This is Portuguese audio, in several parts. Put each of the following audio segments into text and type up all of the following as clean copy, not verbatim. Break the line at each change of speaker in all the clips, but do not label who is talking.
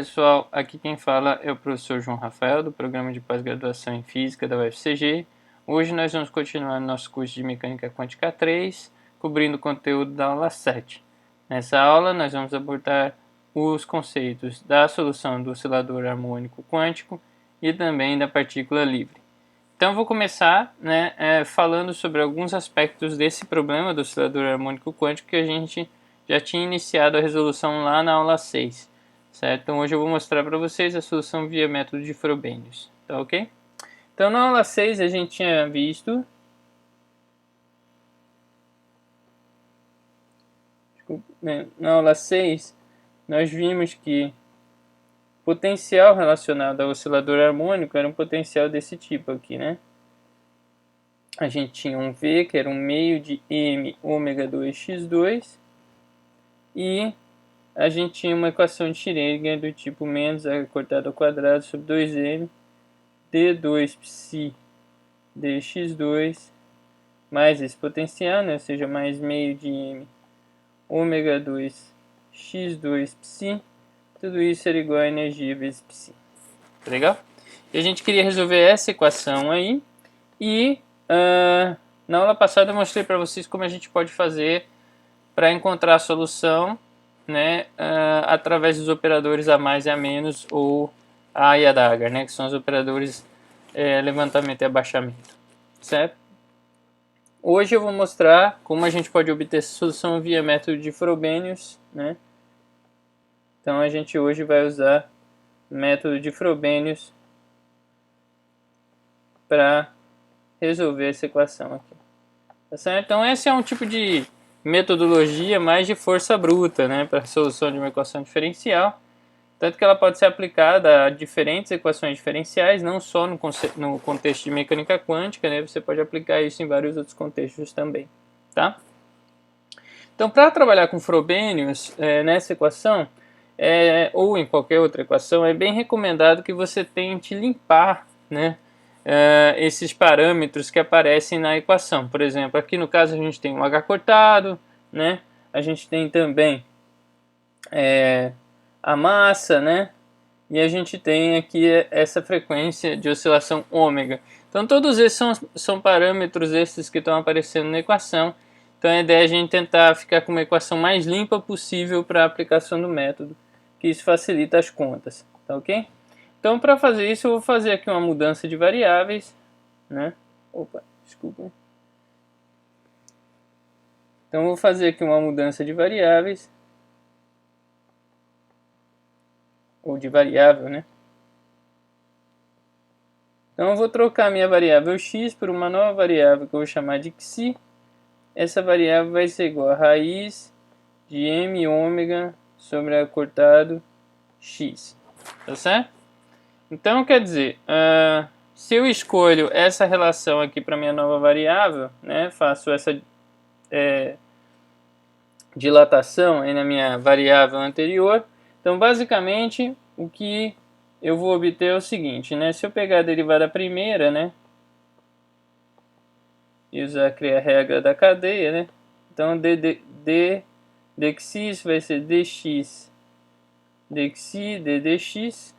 pessoal, aqui quem fala é o professor João Rafael, do Programa de Pós-Graduação em Física da UFCG. Hoje nós vamos continuar nosso curso de Mecânica Quântica 3, cobrindo o conteúdo da aula 7. Nessa aula nós vamos abordar os conceitos da solução do oscilador harmônico quântico e também da partícula livre. Então vou começar falando sobre alguns aspectos desse problema do oscilador harmônico quântico que a gente já tinha iniciado a resolução lá na aula 6. Certo? Então hoje eu vou mostrar para vocês a solução via método de Frobenius, tá ok? Então na aula 6 a gente tinha visto na aula 6 nós vimos que o potencial relacionado ao oscilador harmônico era um potencial desse tipo aqui, né? A gente tinha um V que era um meio de m ômega 2x2 e a gente tinha uma equação de Schrödinger do tipo menos h cortado ao quadrado sobre 2m d2 psi dx2 mais esse potencial, né? Ou seja, mais meio de m ômega 2 x2 psi, tudo isso era igual a energia vezes psi. Tá legal? E a gente queria resolver essa equação aí e na aula passada eu mostrei para vocês como a gente pode fazer para encontrar a solução, né, através dos operadores a mais e a menos, ou a e a dagger, né, que são os operadores levantamento e abaixamento, certo? Hoje eu vou mostrar como a gente pode obter essa solução via método de Frobenius, né? Então a gente hoje vai usar o método de Frobenius para resolver essa equação aqui, tá certo? Então esse é um tipo de metodologia mais de força bruta, né, para a solução de uma equação diferencial, tanto que ela pode ser aplicada a diferentes equações diferenciais, não só no contexto de mecânica quântica, né, você pode aplicar isso em vários outros contextos também, tá? Então, para trabalhar com Frobenius nessa equação, ou em qualquer outra equação, é bem recomendado que você tente limpar, né, esses parâmetros que aparecem na equação. Por exemplo, aqui no caso a gente tem um H cortado, né? A gente tem também a massa, né? E a gente tem aqui essa frequência de oscilação ômega. Então todos esses são parâmetros esses que estão aparecendo na equação. Então a ideia é a gente tentar ficar com uma equação mais limpa possível para a aplicação do método, que isso facilita as contas, tá ok? Então, para fazer isso, eu vou fazer aqui uma mudança de variáveis, né? Opa, desculpa. Então, eu vou fazer aqui uma mudança de variáveis, ou de variável, né? Então, eu vou trocar minha variável x por uma nova variável que eu vou chamar de xi. Essa variável vai ser igual a raiz de m ômega sobre a cortado x, tá certo? Então, quer dizer, se eu escolho essa relação aqui para minha nova variável, né, faço essa dilatação aí na minha variável anterior, então basicamente o que eu vou obter é o seguinte, né, se eu pegar a derivada primeira, né, e criar a regra da cadeia, né, então dxi vai ser dx dxi ddx.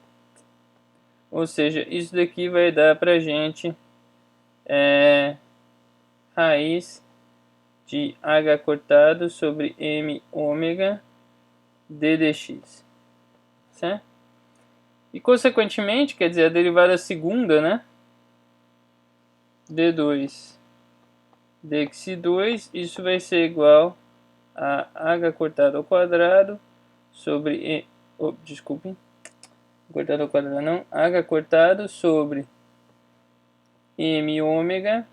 Ou seja, isso daqui vai dar pra gente raiz de h cortado sobre m ômega ddx, certo? E consequentemente, quer dizer, a derivada segunda, né? d2 dx2, isso vai ser igual a h cortado ao quadrado sobre desculpem, cortado ao quadrado não, h cortado sobre m ômega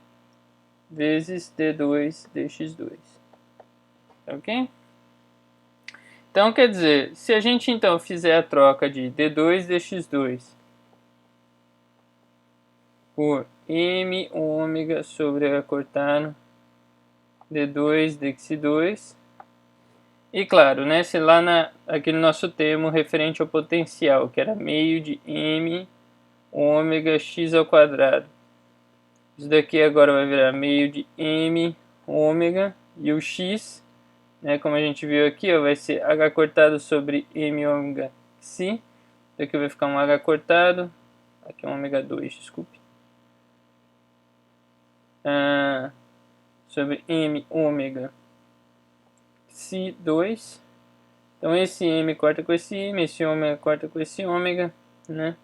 vezes d2 dx2, ok? Então quer dizer, se a gente então fizer a troca de d2 dx2 por m ômega sobre h cortado d2 dx2, e claro, né, se lá aqui no nosso termo referente ao potencial, que era meio de m ômega x ao quadrado, isso daqui agora vai virar meio de m ômega, e o x, né, como a gente viu aqui, ó, vai ser h cortado sobre m ômega psi, Daqui vai ficar um H cortado. Aqui é um ômega 2, desculpe. Sobre M ômega Psi2. Então esse M corta com esse M, esse ômega corta com esse ômega, né?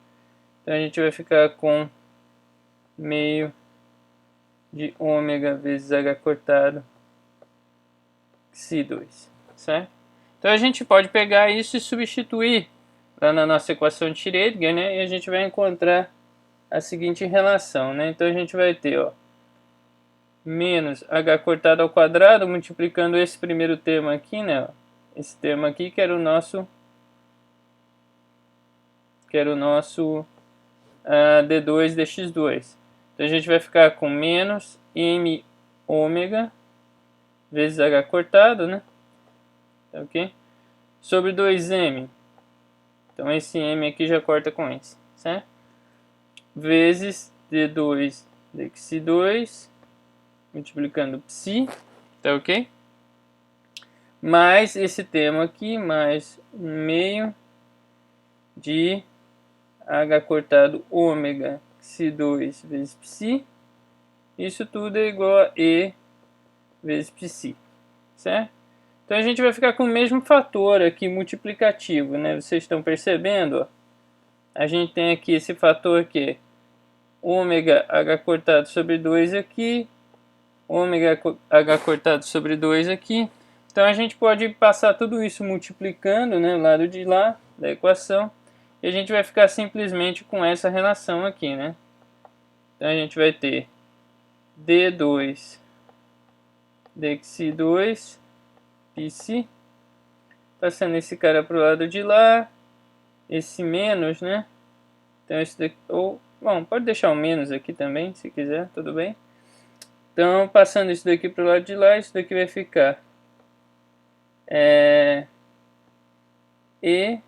Então a gente vai ficar com meio de ômega vezes H cortado Psi2, certo? Então a gente pode pegar isso e substituir lá na nossa equação de Schrödinger, né? E a gente vai encontrar a seguinte relação, né? Então a gente vai ter, ó, menos H cortado ao quadrado, multiplicando esse primeiro termo aqui, né? Ó, esse termo aqui que era o nosso D2 dx2. Então a gente vai ficar com menos M ômega vezes H cortado, né? Ok? Sobre 2M. Então esse M aqui já corta com esse, certo? Vezes D2 dx2, multiplicando psi, tá ok? Mais esse termo aqui, mais meio de H cortado ômega psi2 vezes psi. Isso tudo é igual a E vezes psi, certo? Então a gente vai ficar com o mesmo fator aqui multiplicativo, né? Vocês estão percebendo, ó? A gente tem aqui esse fator que é ômega H cortado sobre 2 aqui, ômega H cortado sobre 2 aqui. Então a gente pode passar tudo isso multiplicando, né, o lado de lá da equação, e a gente vai ficar simplesmente com essa relação aqui, né? Então a gente vai ter D2 dx2 psi, passando esse cara para o lado de lá, esse menos, né? Então esse daqui, ou, bom, pode deixar o menos aqui também, se quiser, tudo bem. Então passando isso daqui para o lado de lá, isso daqui vai ficar E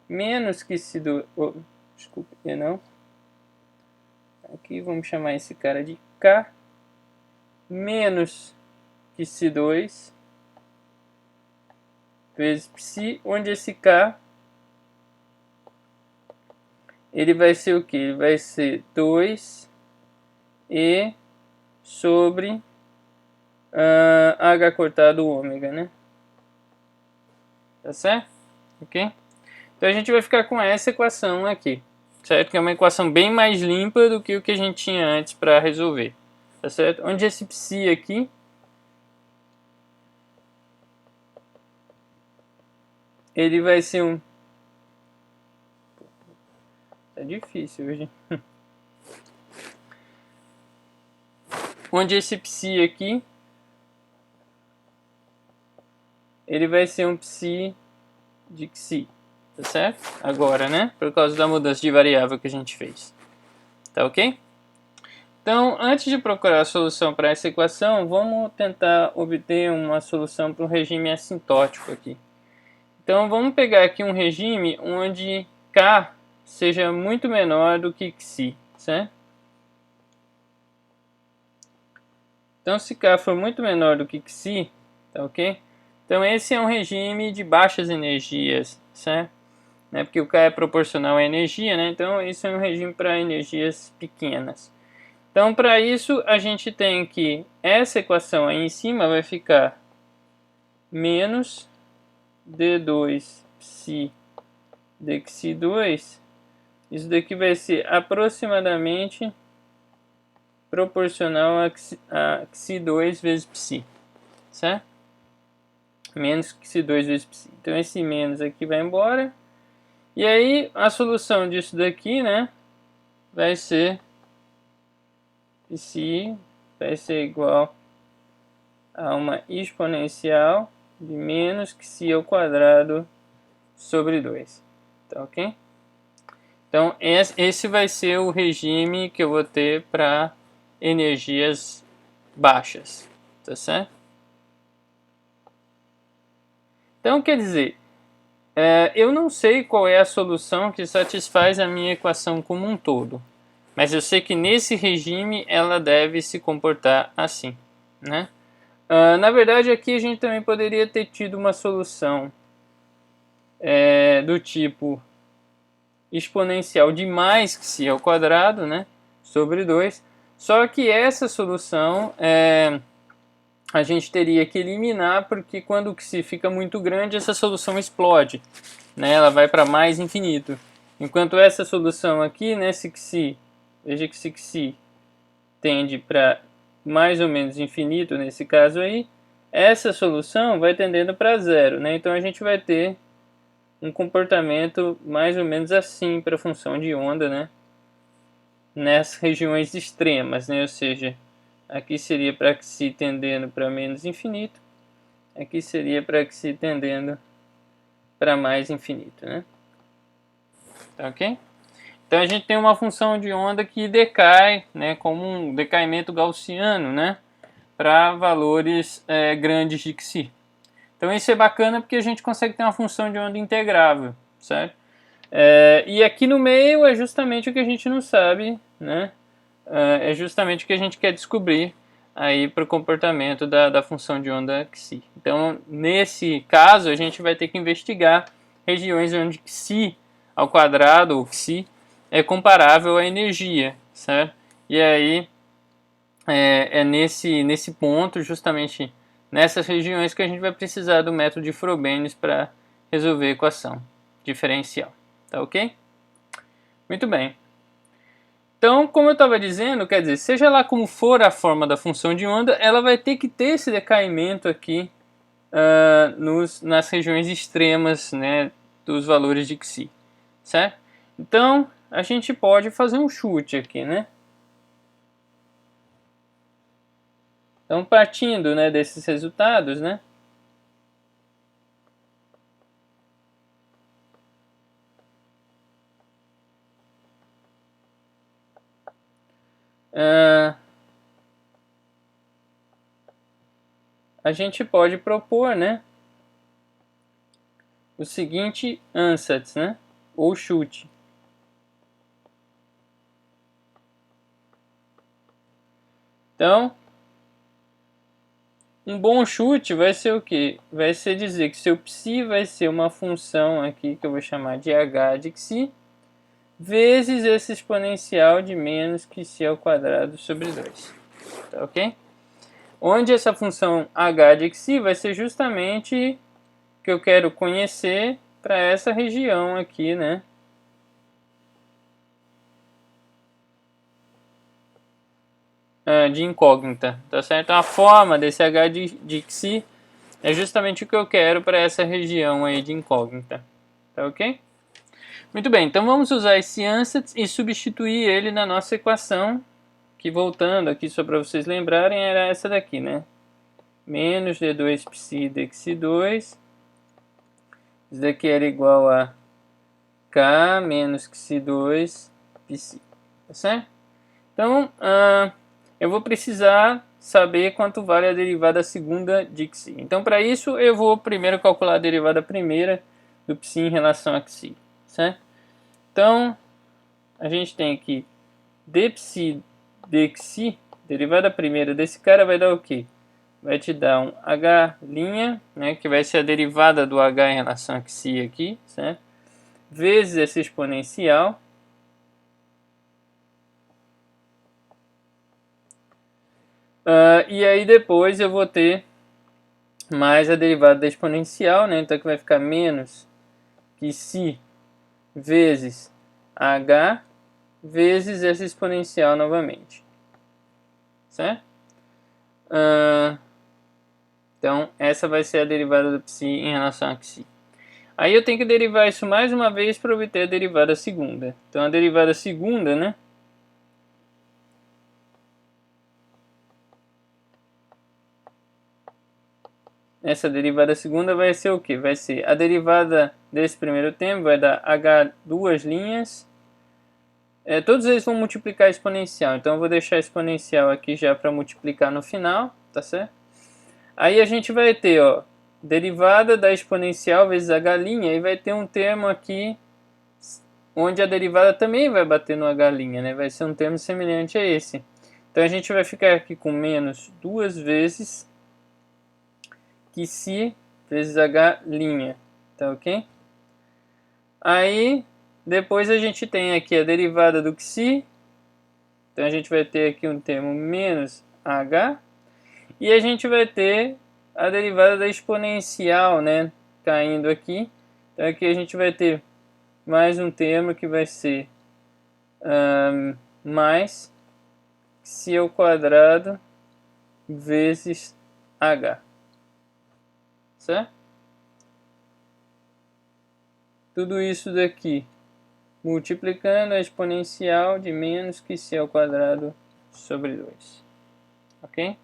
menos que se do... Oh, desculpa, E não. Aqui vamos chamar esse cara de K menos que C2 vezes psi, onde esse K ele vai ser o que? Ele vai ser 2 E sobre H cortado ômega, né? Tá certo? Ok? Então a gente vai ficar com essa equação aqui, certo? Que é uma equação bem mais limpa do que o que a gente tinha antes para resolver, tá certo? Onde esse psi aqui ele vai ser um... Tá difícil hoje. Onde esse psi aqui ele vai ser um psi de xi, tá certo? Agora, né? Por causa da mudança de variável que a gente fez. Tá ok? Então, antes de procurar a solução para essa equação, vamos tentar obter uma solução para um regime assintótico aqui. Então, vamos pegar aqui um regime onde K seja muito menor do que xi, certo? Então, se K for muito menor do que xi, tá ok? Então, esse é um regime de baixas energias, certo? Né? Porque o K é proporcional à energia, né? Então, isso é um regime para energias pequenas. Então, para isso, a gente tem que essa equação aí em cima vai ficar menos D2 psi dxi2. Isso daqui vai ser aproximadamente proporcional a xi2 vezes psi, certo? Menos xi2 vezes psi. Então, esse menos aqui vai embora. E aí, a solução disso daqui, né, vai ser psi vai ser igual a uma exponencial de menos que si ao quadrado sobre 2. Tá ok? Então, esse vai ser o regime que eu vou ter para energias baixas. Tá certo? Então, quer dizer, eu não sei qual é a solução que satisfaz a minha equação como um todo. Mas eu sei que nesse regime ela deve se comportar assim, né? Na verdade, aqui a gente também poderia ter tido uma solução do tipo exponencial de mais que si ao quadrado, né, sobre 2. Só que essa solução a gente teria que eliminar, porque quando o xi fica muito grande, essa solução explode, né, ela vai para mais infinito. Enquanto essa solução aqui, né, se xi, veja que se xi tende para mais ou menos infinito nesse caso aí, essa solução vai tendendo para zero, né? Então a gente vai ter um comportamento mais ou menos assim para a função de onda, né? Nas regiões extremas, né? Ou seja, aqui seria para xi tendendo para menos infinito, aqui seria para xi tendendo para mais infinito, né? Tá ok? Então a gente tem uma função de onda que decai, né, como um decaimento gaussiano, né, para valores grandes de xi. Então isso é bacana porque a gente consegue ter uma função de onda integrável, certo? E aqui no meio é justamente o que a gente não sabe, né? É justamente o que a gente quer descobrir aí para o comportamento da função de onda xi. Então nesse caso a gente vai ter que investigar regiões onde xi ao quadrado ou xi é comparável à energia, certo? E aí nesse ponto, justamente nessas regiões, que a gente vai precisar do método de Frobenius para resolver a equação diferencial. Tá ok? Muito bem. Então, como eu estava dizendo, quer dizer, seja lá como for a forma da função de onda, ela vai ter que ter esse decaimento aqui nas regiões extremas, né, dos valores de xi, certo? Então, a gente pode fazer um chute aqui, né? Então, partindo, né, desses resultados, né, a gente pode propor, né, o seguinte ansatz, né, ou chute. Então, um bom chute vai ser o quê? Vai ser dizer que seu psi vai ser uma função aqui que eu vou chamar de h de xi, vezes esse exponencial de menos que xi ao quadrado sobre 2. Tá ok? Onde essa função h de xi vai ser justamente que eu quero conhecer para essa região aqui, né? De incógnita, tá certo? Então, a forma desse h de xi é justamente o que eu quero para essa região aí de incógnita, tá ok? Muito bem, então vamos usar esse ansatz e substituir ele na nossa equação, que voltando aqui só para vocês lembrarem, era essa daqui, né? Menos d2 psi dxi2, isso daqui era igual a k menos xi2 psi, tá certo? Então, eu vou precisar saber quanto vale a derivada segunda de xi. Então, para isso, eu vou primeiro calcular a derivada primeira do psi em relação a xi, certo? Então, a gente tem aqui d psi dxi, derivada primeira desse cara vai dar o quê? Vai te dar um h', né, que vai ser a derivada do h em relação a xi aqui, certo? Vezes essa exponencial. E aí depois eu vou ter mais a derivada da exponencial, né? Então aqui vai ficar menos que si vezes h vezes essa exponencial novamente, certo? Então essa vai ser a derivada do psi em relação a xi. Aí eu tenho que derivar isso mais uma vez para obter a derivada segunda. Então a derivada segunda, né? Essa derivada segunda vai ser o que? Vai ser a derivada desse primeiro termo, vai dar h duas linhas. Todos eles vão multiplicar a exponencial, então eu vou deixar a exponencial aqui já para multiplicar no final, tá certo? Aí a gente vai ter, ó, derivada da exponencial vezes h', e vai ter um termo aqui onde a derivada também vai bater no h', né? Vai ser um termo semelhante a esse. Então a gente vai ficar aqui com menos duas vezes que si vezes h', tá ok? Aí Depois a gente tem aqui a derivada do xi. Então a gente vai ter aqui um termo menos h. E a gente vai ter a derivada da exponencial, né, caindo aqui. Então aqui a gente vai ter mais um termo que vai ser mais xi ao quadrado vezes h. Certo? Tudo isso daqui multiplicando a exponencial de menos que xi ao quadrado sobre 2. Ok?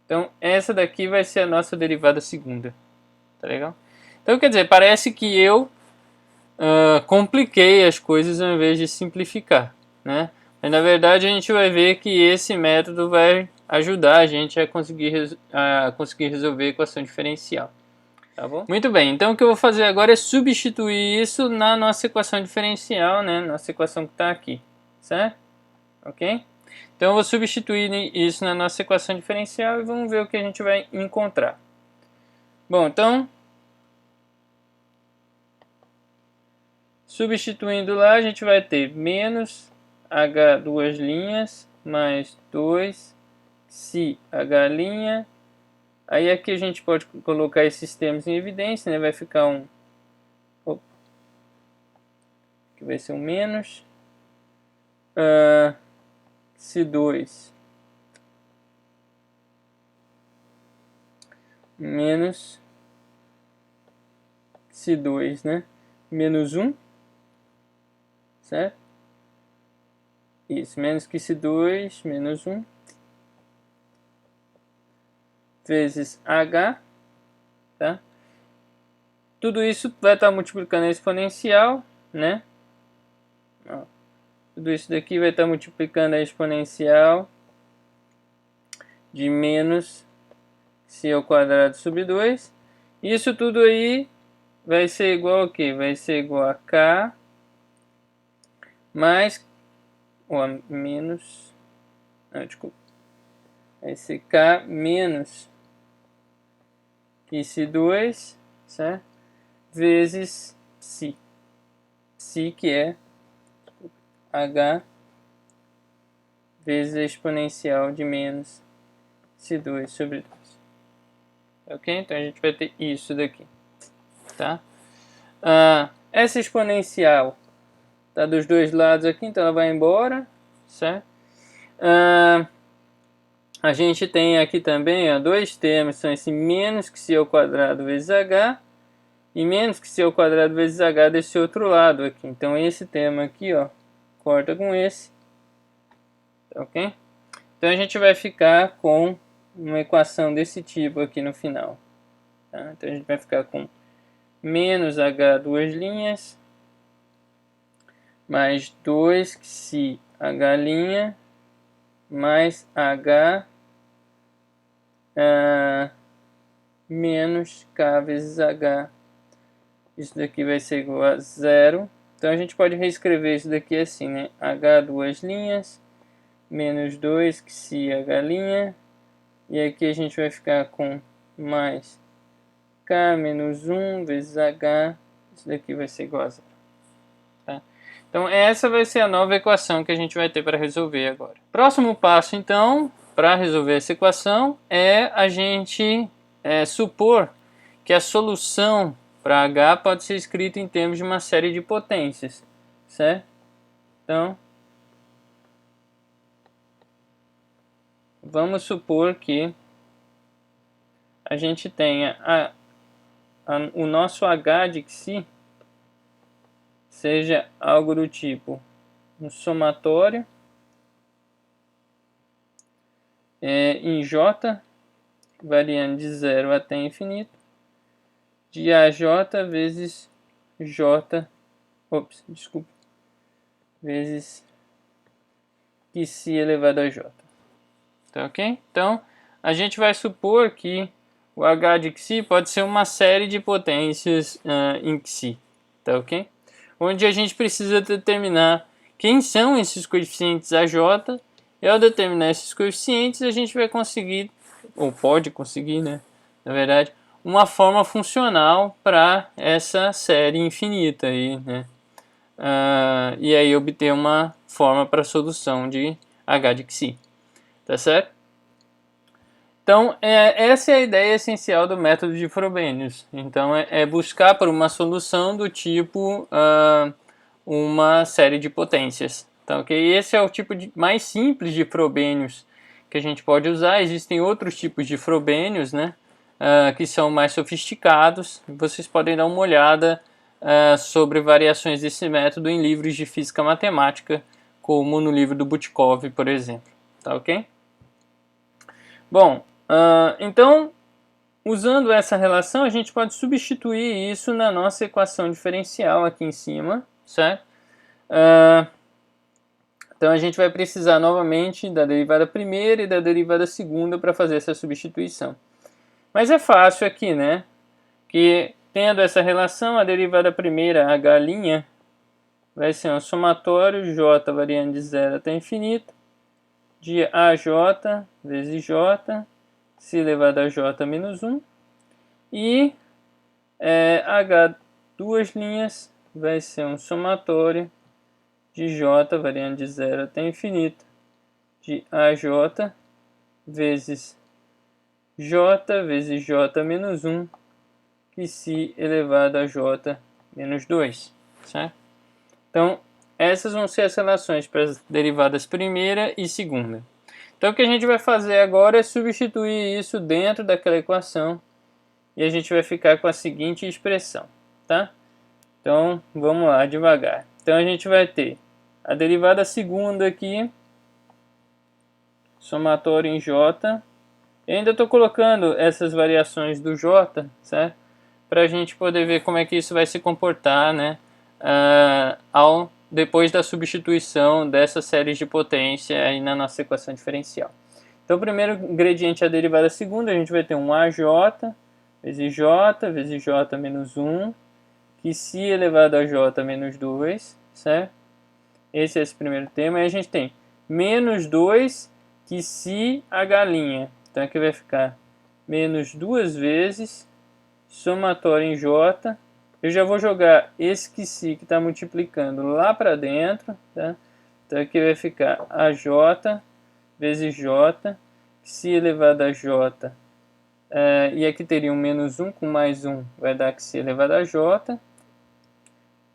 Então, essa daqui vai ser a nossa derivada segunda. Tá legal? Então, quer dizer, parece que eu compliquei as coisas ao invés de simplificar, né? Mas, na verdade, a gente vai ver que esse método vai ajudar a gente a conseguir resolver a equação diferencial. Tá bom? Muito bem, então o que eu vou fazer agora é substituir isso na nossa equação diferencial, né? Nossa equação que está aqui, certo? Ok? Então eu vou substituir isso na nossa equação diferencial e vamos ver o que a gente vai encontrar. Bom, então, substituindo lá, a gente vai ter menos h duas linhas mais 2 xi h'. Aí aqui a gente pode colocar esses termos em evidência, né? Vai ficar um... que vai ser um menos xi2 menos xi2, né? Menos 1, certo? Isso, menos que xi2 menos 1 vezes h, tá? Tudo isso vai estar multiplicando a exponencial, né? Ó, tudo isso daqui vai estar multiplicando a exponencial de menos xi ao quadrado sobre 2. Isso tudo aí vai ser igual a quê? Vai ser igual a k mais ou a menos... Não, desculpa. Vai ser k menos que xi2, certo? Vezes xi. Xi que é h vezes a exponencial de menos xi2 sobre 2. Ok? Então a gente vai ter isso daqui. Tá? Essa exponencial está dos dois lados aqui, então ela vai embora. Certo? A gente tem aqui também dois termos, são esse menos que xi ao quadrado vezes h e menos que xi ao quadrado vezes h desse outro lado aqui. Então esse termo aqui, ó, corta com esse. Ok? Então a gente vai ficar com uma equação desse tipo aqui no final. Tá? Então a gente vai ficar com menos h duas linhas mais 2 xi h' mais h menos k vezes h. Isso daqui vai ser igual a 0. Então a gente pode reescrever isso daqui assim, né? H duas linhas menos 2 xi h'. E aqui a gente vai ficar com mais k menos 1 vezes h. Isso daqui vai ser igual a 0. Tá? Então essa vai ser a nova equação que a gente vai ter para resolver agora. Próximo passo, então, para resolver essa equação é a gente supor que a solução para h pode ser escrita em termos de uma série de potências, certo? Então, vamos supor que a gente tenha o nosso h de xi seja algo do tipo um somatório em j, variando de 0 até infinito, de AJ vezes J, vezes xi elevado a J. Tá ok? Então, a gente vai supor que o H de xi pode ser uma série de potências em xi. Tá ok? Onde a gente precisa determinar quem são esses coeficientes AJ, e ao determinar esses coeficientes, a gente vai conseguir, ou pode conseguir, né? Na verdade, uma forma funcional para essa série infinita aí, né? e aí obter uma forma para a solução de H de Xi, tá certo? Então, essa é a ideia essencial do método de Frobenius. Então, é buscar por uma solução do tipo uma série de potências. Então, okay? Esse é o tipo mais simples de Frobenius que a gente pode usar. Existem outros tipos de Frobenius, né, que são mais sofisticados. Vocês podem dar uma olhada sobre variações desse método em livros de física matemática, como no livro do Butkov, por exemplo. Tá ok? Bom, então, usando essa relação, a gente pode substituir isso na nossa equação diferencial aqui em cima, certo? Então a gente vai precisar novamente da derivada primeira e da derivada segunda para fazer essa substituição. Mas é fácil aqui, né? Que tendo essa relação, a derivada primeira, h', vai ser um somatório j variando de 0 até infinito, de aj vezes j, se elevado a j menos 1, e h duas linhas vai ser um somatório de j variando de 0 até infinito, de aj vezes j vezes j menos 1, que se elevado a j menos 2, certo? Então, essas vão ser as relações para as derivadas primeira e segunda. Então, o que a gente vai fazer agora é substituir isso dentro daquela equação e a gente vai ficar com a seguinte expressão, tá? Então, vamos lá, devagar. Então, a gente vai ter a derivada segunda aqui, somatório em j. Eu ainda estou colocando essas variações do j, certo? Para a gente poder ver como é que isso vai se comportar, né? Depois da substituição dessas séries de potência aí na nossa equação diferencial. Então, o primeiro ingrediente é a derivada segunda, a gente vai ter um aj vezes j menos 1, que se elevado a j menos 2, certo? Esse é esse primeiro termo. Aí a gente tem menos 2, que se h'. Então, aqui vai ficar menos 2 vezes somatório em j. Eu já vou jogar esse que se que está multiplicando lá para dentro, tá? Então aqui vai ficar aj vezes j, se elevado a j, e aqui teria um menos 1 com mais 1, vai dar que se elevado a j,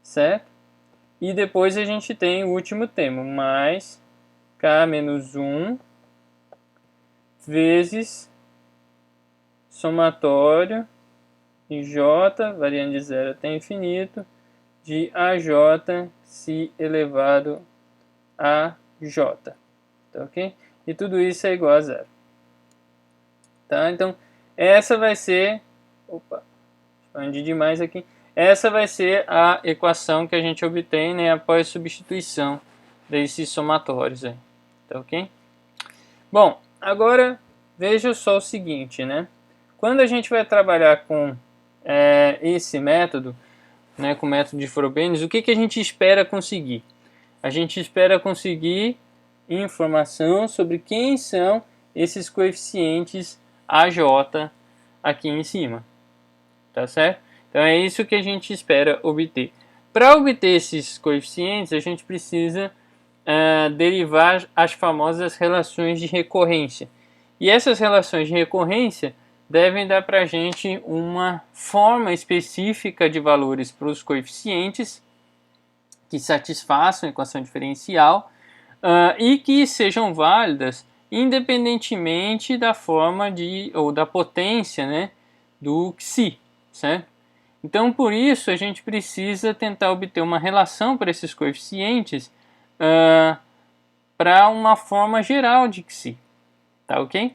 certo? E depois a gente tem o último termo, mais k menos 1 vezes somatório em j, variando de 0 até infinito, de aj se elevado a j. Tá ok? E tudo isso é igual a zero. Tá? Então, essa vai ser... Opa, expandi demais aqui. Essa vai ser a equação que a gente obtém, né, após substituição desses somatórios aí. Tá ok? Bom, agora veja só o seguinte, né? Quando a gente vai trabalhar com esse método, né, com o método de Frobenius, o que a gente espera conseguir? A gente espera conseguir informação sobre quem são esses coeficientes AJ aqui em cima, tá certo? Então é isso que a gente espera obter. Para obter esses coeficientes, a gente precisa derivar as famosas relações de recorrência. E essas relações de recorrência devem dar para a gente uma forma específica de valores para os coeficientes que satisfaçam a equação diferencial e que sejam válidas independentemente da forma ou da potência, né, do Xi, certo? Então, por isso, a gente precisa tentar obter uma relação para esses coeficientes para uma forma geral de Xi, tá ok?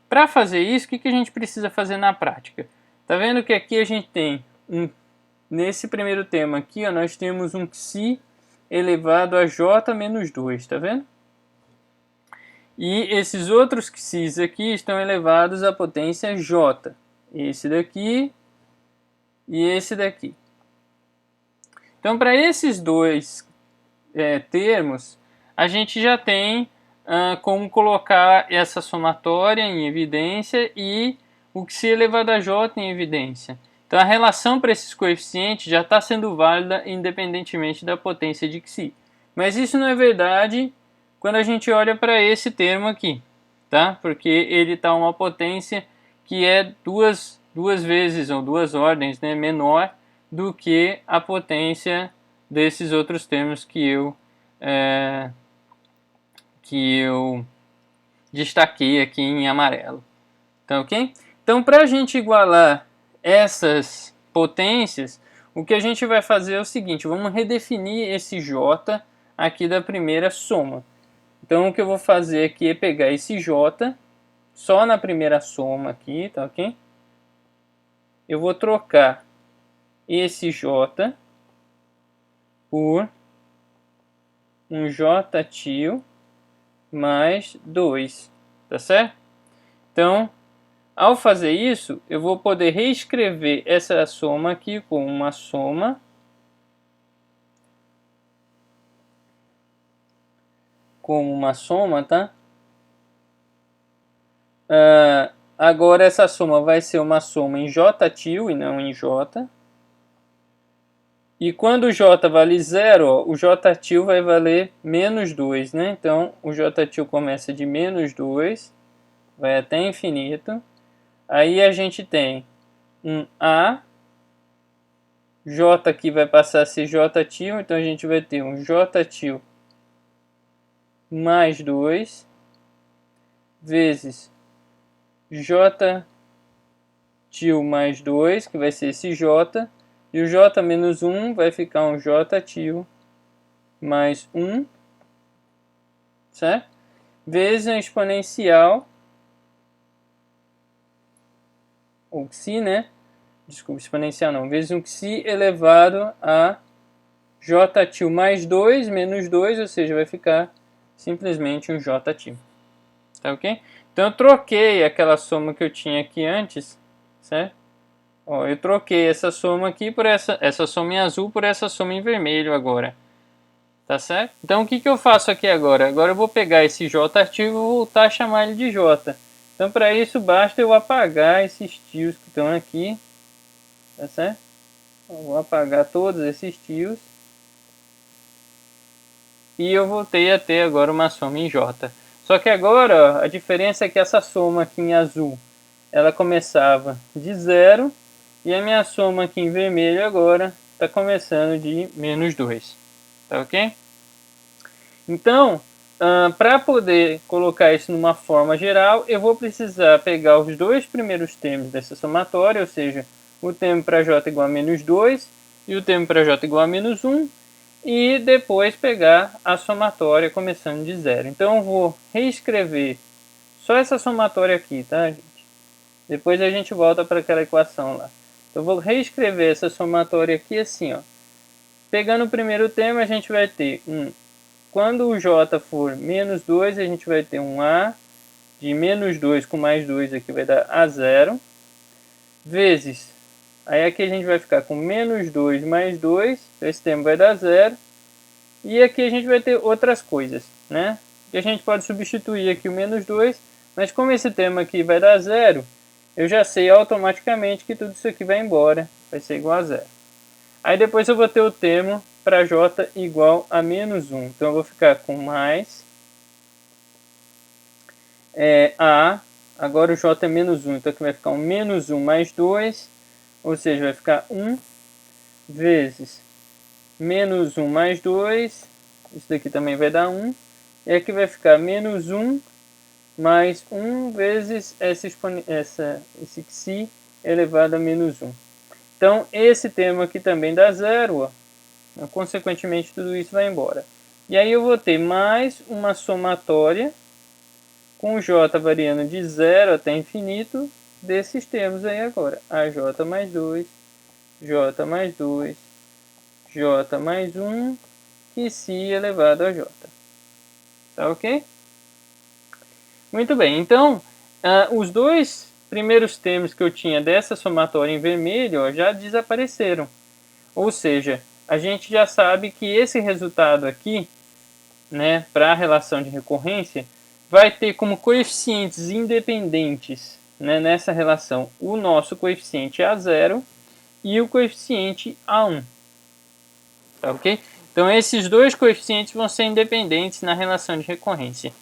Para fazer isso, o que a gente precisa fazer na prática? Tá vendo que aqui a gente tem nesse primeiro termo aqui, ó, nós temos um Xi elevado a j menos 2, tá vendo? E esses outros X's aqui estão elevados à potência j. Esse daqui e esse daqui. Então, para esses dois termos, a gente já tem como colocar essa somatória em evidência e o Xi elevado a j em evidência. Então a relação para esses coeficientes já está sendo válida independentemente da potência de Xi. Mas isso não é verdade quando a gente olha para esse termo aqui, tá? Porque ele está uma potência que é duas vezes ou duas ordens, né, menor do que a potência desses outros termos que eu destaquei aqui em amarelo. Tá ok? Então, para a gente igualar essas potências, o que a gente vai fazer é o seguinte: vamos redefinir esse J aqui da primeira soma. Então, o que eu vou fazer aqui é pegar esse J só na primeira soma aqui, tá ok? Eu vou trocar esse J por um J tio mais 2, tá certo? Então, ao fazer isso, eu vou poder reescrever essa soma aqui com uma soma tá? Agora essa soma vai ser uma soma em J tio e não em J. E quando o J vale 0, ó, o J tio vai valer menos 2, né? Então, o J tio começa de menos 2, vai até infinito. Aí a gente tem um A, J aqui vai passar a ser J tio, então a gente vai ter um J tio mais 2 vezes J tio mais 2, que vai ser esse J, e o J menos 1 vai ficar um J tio mais 1, certo? Vezes a exponencial, ou Xi, né? Desculpa, exponencial não, vezes um Xi elevado a J tio mais 2 menos 2, ou seja, vai ficar simplesmente um J tio. Tá ok? Então eu troquei aquela soma que eu tinha aqui antes, certo? Ó, eu troquei essa soma aqui por essa soma em azul por essa soma em vermelho agora. Tá certo? Então o que eu faço aqui agora? Agora eu vou pegar esse J tio e vou voltar a chamar ele de J. Então para isso basta eu apagar esses tios que estão aqui. Tá certo? Eu vou apagar todos esses tios. E eu voltei a ter agora uma soma em J. Só que agora, ó, a diferença é que essa soma aqui em azul, ela começava de 0, e a minha soma aqui em vermelho agora está começando de menos 2. Tá ok? Então, para poder colocar isso numa forma geral, eu vou precisar pegar os dois primeiros termos dessa somatória, ou seja, o termo para j igual a menos 2 e o termo para j igual a menos 1, e depois pegar a somatória começando de 0. Então eu vou reescrever só essa somatória aqui, tá, gente? Depois a gente volta para aquela equação lá. Então eu vou reescrever essa somatória aqui assim, ó. Pegando o primeiro termo, a gente vai ter quando o j for menos 2, a gente vai ter um a de menos 2 com mais 2 aqui vai dar a 0, vezes, aí aqui a gente vai ficar com menos 2 mais 2, esse termo vai dar 0, e aqui a gente vai ter outras coisas, né? Que a gente pode substituir aqui o menos 2, mas como esse termo aqui vai dar 0, eu já sei automaticamente que tudo isso aqui vai embora, vai ser igual a 0. Aí depois eu vou ter o termo para j igual a menos 1. Então eu vou ficar com mais a, agora o j é menos 1, então aqui vai ficar um menos 1 mais 2, ou seja, vai ficar 1 vezes menos 1 mais 2, isso daqui também vai dar 1, e aqui vai ficar menos 1 mais 1 vezes esse xi elevado a menos 1. Então, esse termo aqui também dá 0, ó. Consequentemente, tudo isso vai embora. E aí eu vou ter mais uma somatória com o j variando de 0 até infinito desses termos aí agora. AJ mais 2, J mais 2, J mais 1 e Xi elevado a J. Tá ok? Muito bem, então os dois primeiros termos que eu tinha dessa somatória em vermelho, ó, já desapareceram. Ou seja, a gente já sabe que esse resultado aqui, né, para a relação de recorrência, vai ter como coeficientes independentes, né, nessa relação o nosso coeficiente A0 e o coeficiente A1. Tá ok? Então esses dois coeficientes vão ser independentes na relação de recorrência.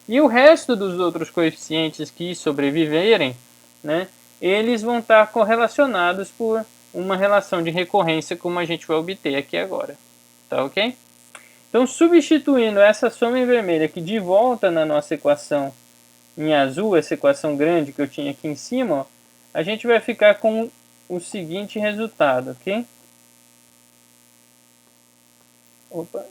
E o resto dos outros coeficientes que sobreviverem, né, eles vão estar correlacionados por uma relação de recorrência, como a gente vai obter aqui agora. Tá ok? Então, substituindo essa soma em vermelho aqui de volta na nossa equação em azul, essa equação grande que eu tinha aqui em cima, ó, a gente vai ficar com o seguinte resultado, ok? Opa.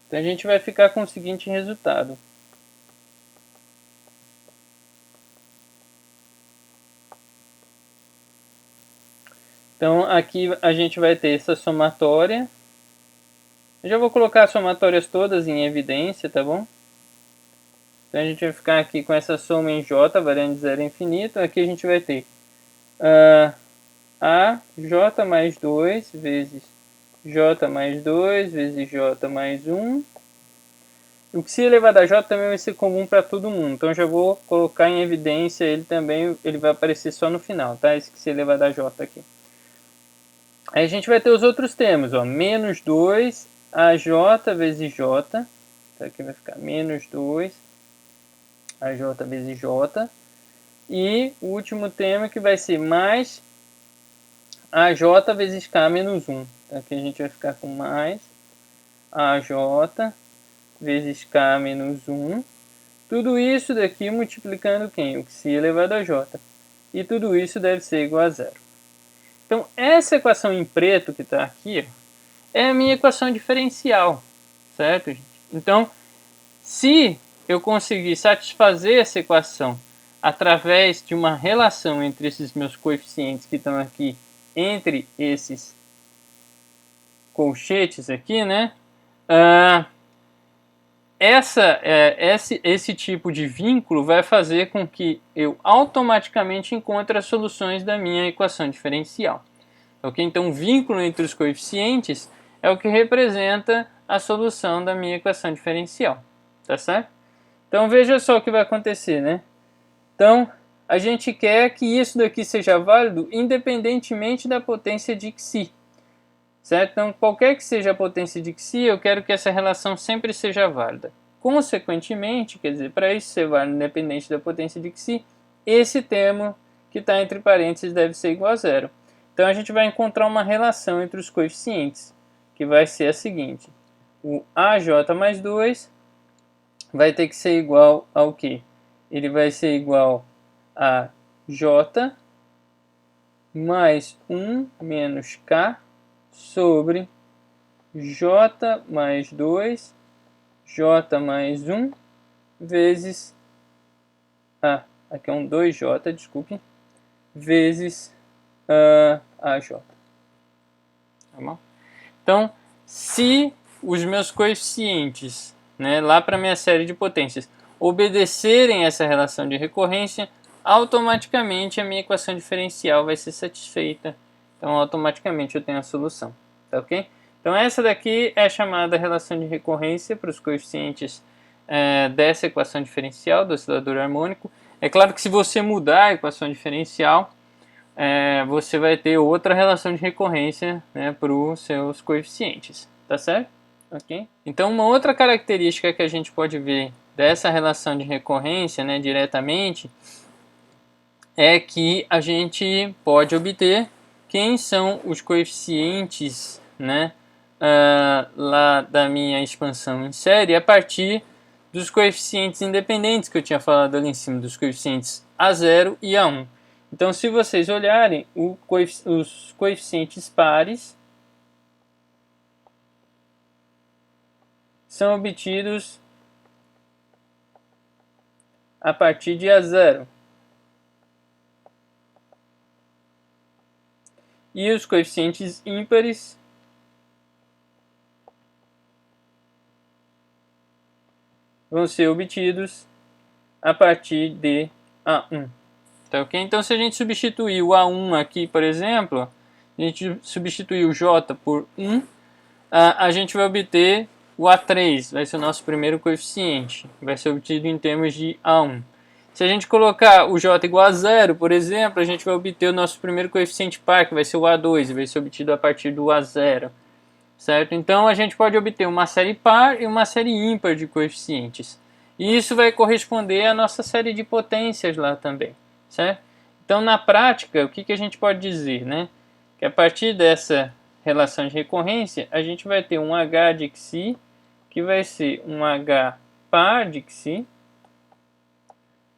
Então a gente vai ficar com o seguinte resultado. Então aqui a gente vai ter essa somatória. Eu já vou colocar as somatórias todas em evidência, tá bom? Então a gente vai ficar aqui com essa soma em J, variando de 0 a infinito. Aqui a gente vai ter a J mais 2 vezes J mais 2 vezes J mais 1. O que se elevado a J também vai ser comum para todo mundo. Então já vou colocar em evidência ele também, ele vai aparecer só no final, tá? Esse que se elevado a J aqui. Aí a gente vai ter os outros termos, ó, menos 2 AJ vezes J. Então aqui vai ficar menos 2 AJ vezes J. E o último termo que vai ser mais AJ vezes K menos 1. Então aqui a gente vai ficar com mais AJ vezes K menos 1. Tudo isso daqui multiplicando quem? O que se elevado a J. E tudo isso deve ser igual a zero. Então, essa equação em preto que está aqui, ó, é a minha equação diferencial, certo, gente? Então, se eu conseguir satisfazer essa equação através de uma relação entre esses meus coeficientes que estão aqui, entre esses colchetes aqui, né? Esse tipo de vínculo vai fazer com que eu automaticamente encontre as soluções da minha equação diferencial. Okay? Então, o vínculo entre os coeficientes é o que representa a solução da minha equação diferencial. Tá certo? Então, veja só o que vai acontecer, né? Então, a gente quer que isso daqui seja válido independentemente da potência de Xi. Certo? Então, qualquer que seja a potência de Xi, eu quero que essa relação sempre seja válida. Consequentemente, quer dizer, para isso ser válido independente da potência de Xi, esse termo que está entre parênteses deve ser igual a zero. Então, a gente vai encontrar uma relação entre os coeficientes, que vai ser a seguinte. O AJ mais 2 vai ter que ser igual ao quê? Ele vai ser igual a J mais 1 menos K sobre J mais 2, J mais 1, vezes... aqui é um 2J, desculpe. Vezes AJ. Tá bom? Então, se os meus coeficientes, né, lá para a minha série de potências, obedecerem essa relação de recorrência, automaticamente a minha equação diferencial vai ser satisfeita. Então, automaticamente eu tenho a solução. Tá ok? Então, essa daqui é a chamada relação de recorrência para os coeficientes dessa equação diferencial do oscilador harmônico. É claro que se você mudar a equação diferencial, você vai ter outra relação de recorrência, né, para os seus coeficientes. Tá certo? Ok? Então, uma outra característica que a gente pode ver dessa relação de recorrência, né, diretamente, é que a gente pode obter quem são os coeficientes, né, lá da minha expansão em série a partir dos coeficientes independentes que eu tinha falado ali em cima, dos coeficientes A0 e A1. Então, se vocês olharem, os coeficientes pares são obtidos a partir de A0. E os coeficientes ímpares vão ser obtidos a partir de A1. Tá ok? Então, se a gente substituir o A1 aqui, por exemplo, a gente substituir o J por 1, a gente vai obter o A3, vai ser o nosso primeiro coeficiente, vai ser obtido em termos de A1. Se a gente colocar o j igual a zero, por exemplo, a gente vai obter o nosso primeiro coeficiente par, que vai ser o A2, e vai ser obtido a partir do A0. Certo? Então a gente pode obter uma série par e uma série ímpar de coeficientes. E isso vai corresponder à nossa série de potências lá também. Certo? Então na prática, o que a gente pode dizer? Né? Que a partir dessa relação de recorrência, a gente vai ter um H de Xi, que vai ser um H par de Xi,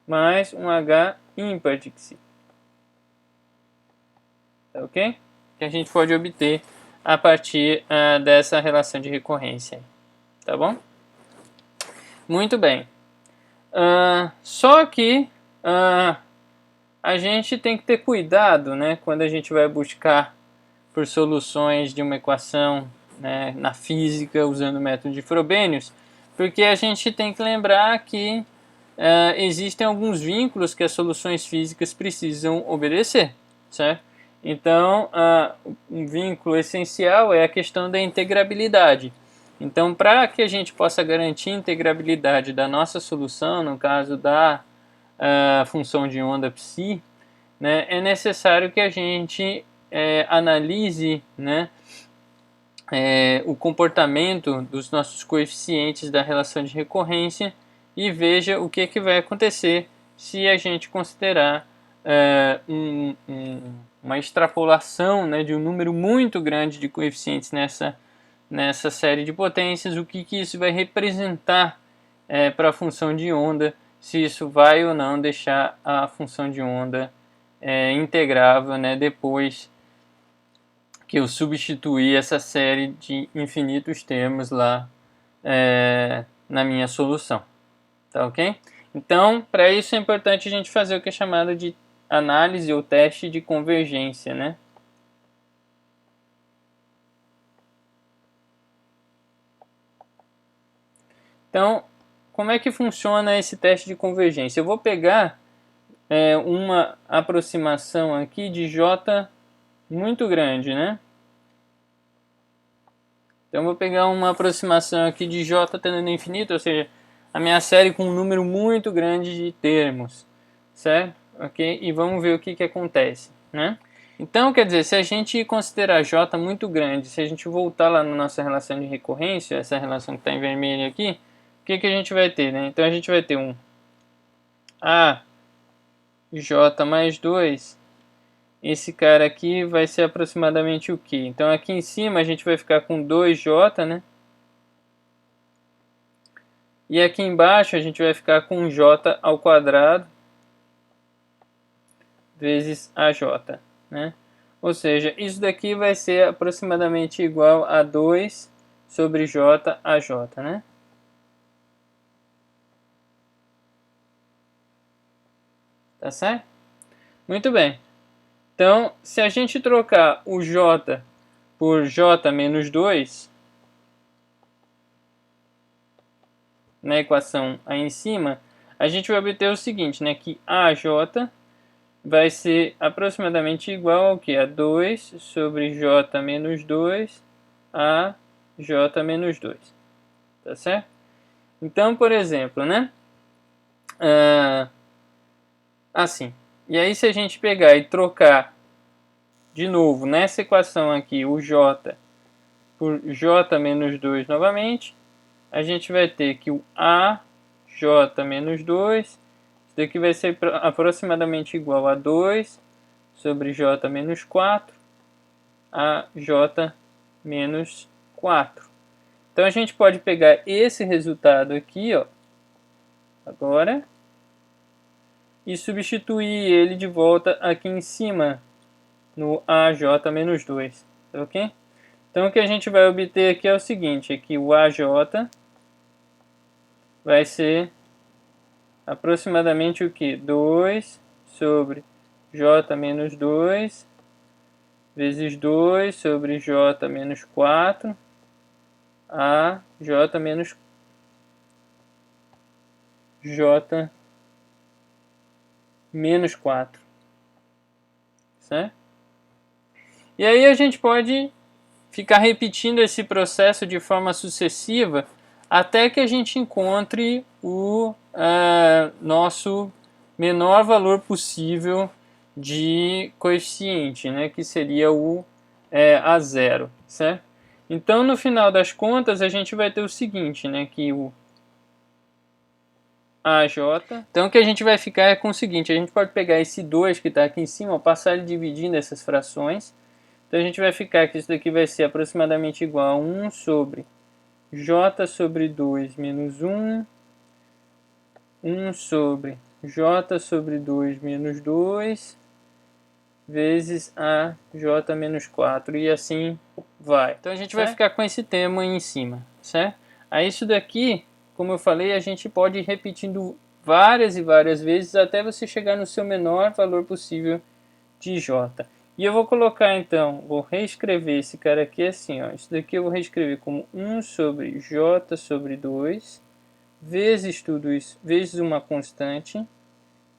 mais um H ímpar de Xi. Tá ok? Que a gente pode obter a partir dessa relação de recorrência. Tá bom? Muito bem. Só que a gente tem que ter cuidado, né, quando a gente vai buscar por soluções de uma equação, né, na física usando o método de Frobenius, porque a gente tem que lembrar que existem alguns vínculos que as soluções físicas precisam obedecer, certo? Então, um vínculo essencial é a questão da integrabilidade. Então, para que a gente possa garantir a integrabilidade da nossa solução, no caso da função de onda psi, né, é necessário que a gente analise, né, o comportamento dos nossos coeficientes da relação de recorrência e veja o que vai acontecer se a gente considerar uma extrapolação, né, de um número muito grande de coeficientes nessa série de potências, o que isso vai representar para a função de onda, se isso vai ou não deixar a função de onda integrável, né, depois que eu substituir essa série de infinitos termos lá na minha solução. Tá ok? Então, para isso é importante a gente fazer o que é chamado de análise ou teste de convergência, né? Então, como é que funciona esse teste de convergência? Eu vou pegar uma aproximação aqui de J muito grande, né? Então, eu vou pegar uma aproximação aqui de J tendendo a infinito, ou seja, a minha série com um número muito grande de termos, certo? Ok? E vamos ver o que acontece, né? Então, quer dizer, se a gente considerar J muito grande, se a gente voltar lá na nossa relação de recorrência, essa relação que está em vermelho aqui, o que a gente vai ter, né? Então, a gente vai ter um AJ mais 2. Esse cara aqui vai ser aproximadamente o quê? Então, aqui em cima a gente vai ficar com 2J, né? E aqui embaixo a gente vai ficar com J ao quadrado vezes AJ, né? Ou seja, isso daqui vai ser aproximadamente igual a 2 sobre J AJ, né? Tá certo? Muito bem. Então, se a gente trocar o J por J menos 2, na equação aí em cima, a gente vai obter o seguinte, né? Que AJ vai ser aproximadamente igual ao que? A 2 sobre J menos 2 a J menos 2. Tá certo? Então, por exemplo, né? Assim. E aí, se a gente pegar e trocar de novo nessa equação aqui o J por J menos 2 novamente, a gente vai ter que o AJ menos 2, isso daqui vai ser aproximadamente igual a 2 sobre J menos 4 a J menos 4. Então a gente pode pegar esse resultado aqui, ó, agora, e substituir ele de volta aqui em cima, no AJ menos 2, tá ok? Então o que a gente vai obter aqui é o seguinte, é que o AJ vai ser aproximadamente o que? 2 sobre J menos 2 vezes 2 sobre J menos 4 a J menos J menos 4. Certo? E aí a gente pode ficar repetindo esse processo de forma sucessiva até que a gente encontre o nosso menor valor possível de coeficiente, né, que seria o A0, certo? Então, no final das contas, a gente vai ter o seguinte, né, que o AJ... Então, o que a gente vai ficar é com o seguinte, a gente pode pegar esse 2 que está aqui em cima, passar ele dividindo essas frações. Então, a gente vai ficar que isso daqui vai ser aproximadamente igual a 1 sobre J sobre 2 menos 1, 1 sobre J sobre 2 menos 2, vezes a J menos 4, e assim vai. Então a gente vai ficar com esse termo aí em cima, certo? Aí isso daqui, como eu falei, a gente pode ir repetindo várias e várias vezes até você chegar no seu menor valor possível de J. E eu vou colocar então, vou reescrever esse cara aqui assim, ó. Isso daqui eu vou reescrever como 1 sobre J sobre 2, vezes tudo isso, vezes uma constante,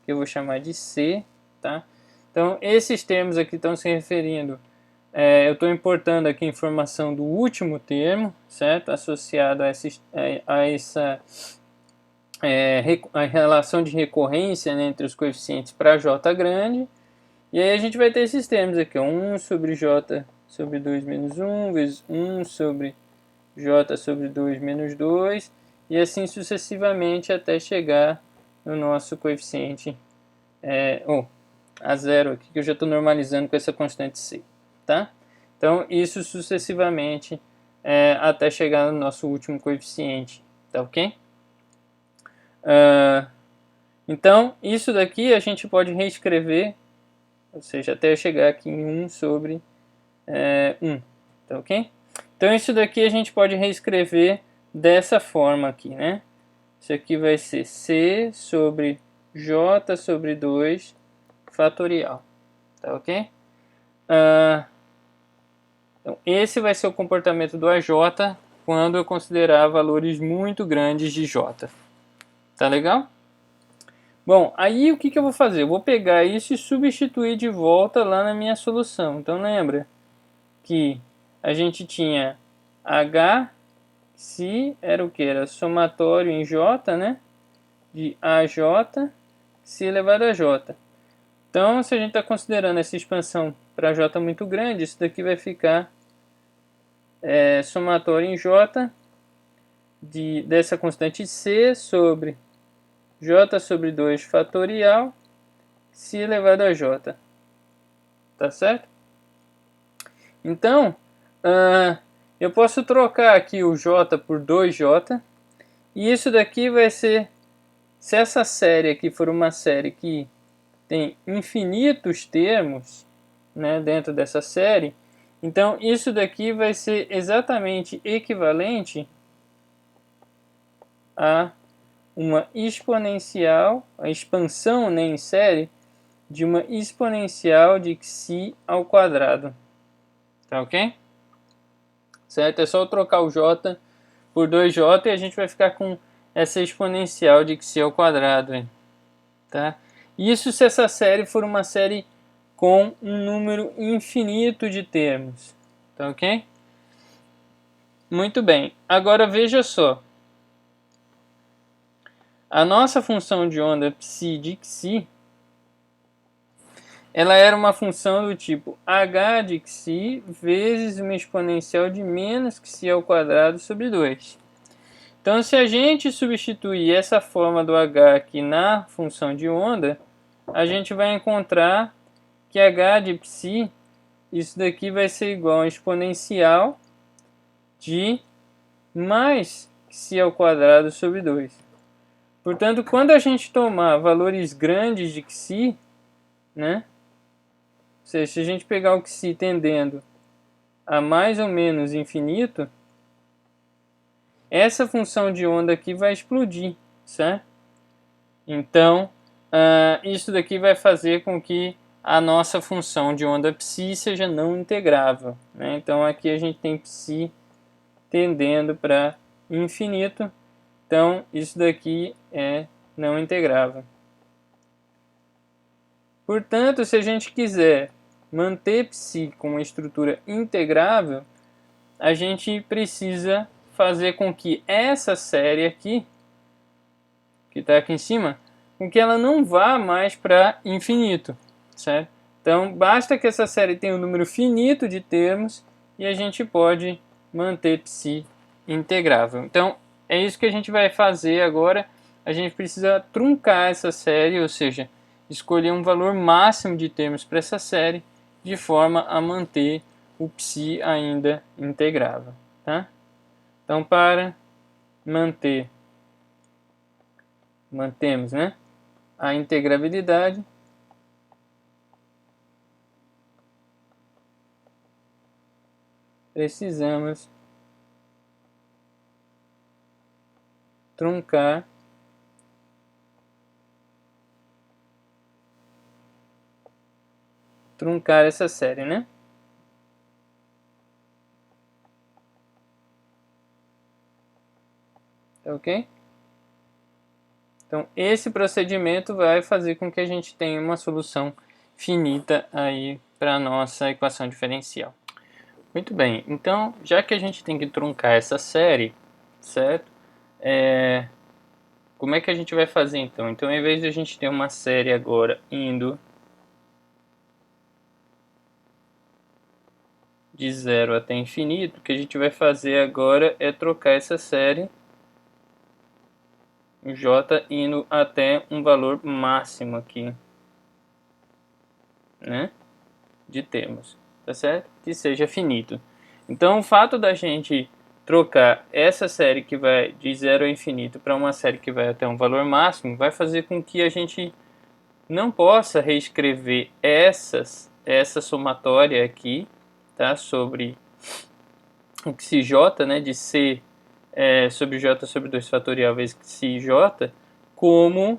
que eu vou chamar de C, tá? Então, esses termos aqui estão se referindo, eu estou importando aqui a informação do último termo, certo? Associado a essa a relação de recorrência, né, entre os coeficientes para J grande. E aí a gente vai ter esses termos aqui, ó, 1 sobre J sobre 2 menos 1, vezes 1 sobre J sobre 2 menos 2, e assim sucessivamente até chegar no nosso coeficiente a zero aqui, que eu já estou normalizando com essa constante C, tá? Então, isso sucessivamente até chegar no nosso último coeficiente, tá ok? Então, isso daqui a gente pode reescrever, ou seja, até chegar aqui em 1 sobre 1, tá ok? Então, isso daqui a gente pode reescrever dessa forma aqui, né? Isso aqui vai ser C sobre J sobre 2 fatorial, tá ok? Então, esse vai ser o comportamento do AJ quando eu considerar valores muito grandes de J. Tá legal? Bom, aí o que eu vou fazer? Eu vou pegar isso e substituir de volta lá na minha solução. Então lembra que a gente tinha H, psi, era o que? Era somatório em J, né? De AJ, psi elevado a J. Então, se a gente está considerando essa expansão para J muito grande, isso daqui vai ficar somatório em J dessa constante C sobre J sobre 2 fatorial psi elevado a J. Tá certo? Então, eu posso trocar aqui o J por 2J, e isso daqui vai ser, se essa série aqui for uma série que tem infinitos termos, né, dentro dessa série, então isso daqui vai ser exatamente equivalente a uma exponencial, a expansão, né, em série de uma exponencial de xi ao quadrado. Tá ok? Certo? É só eu trocar o j por 2j e a gente vai ficar com essa exponencial de xi ao quadrado. Hein? Tá? Isso se essa série for uma série com um número infinito de termos. Tá ok? Muito bem. Agora veja só. A nossa função de onda psi de xi, ela era uma função do tipo h de xi vezes uma exponencial de menos xi ao quadrado sobre 2. Então, se a gente substituir essa forma do h aqui na função de onda, a gente vai encontrar que h de psi, isso daqui vai ser igual a exponencial de mais xi ao quadrado sobre 2. Portanto, quando a gente tomar valores grandes de xi, né? Ou seja, se a gente pegar o xi tendendo a mais ou menos infinito, essa função de onda aqui vai explodir, certo? Então, isso daqui vai fazer com que a nossa função de onda psi seja não integrável, né? Então, aqui a gente tem psi tendendo para infinito, então isso daqui é não integrável. Portanto, se a gente quiser manter psi com uma estrutura integrável, a gente precisa fazer com que essa série aqui, que está aqui em cima, com que ela não vá mais para infinito, certo? Então, basta que essa série tenha um número finito de termos e a gente pode manter psi integrável. Então, é isso que a gente vai fazer agora. A gente precisa truncar essa série, ou seja, escolher um valor máximo de termos para essa série, de forma a manter o psi ainda integrável, tá? Então, para mantemos, né, a integrabilidade, precisamos truncar essa série, né? Tá ok? Então, esse procedimento vai fazer com que a gente tenha uma solução finita aí para a nossa equação diferencial. Muito bem, então, já que a gente tem que truncar essa série, certo? Como é que a gente vai fazer então? Então, ao invés de a gente ter uma série agora indo de 0 até infinito, o que a gente vai fazer agora é trocar essa série j indo até um valor máximo aqui, né, de termos, tá certo? Que seja finito. Então, o fato da gente trocar essa série que vai de 0 a infinito para uma série que vai até um valor máximo, vai fazer com que a gente não possa reescrever essa somatória aqui, tá, sobre o xj, né, de c sobre j sobre 2 fatorial vezes xj, como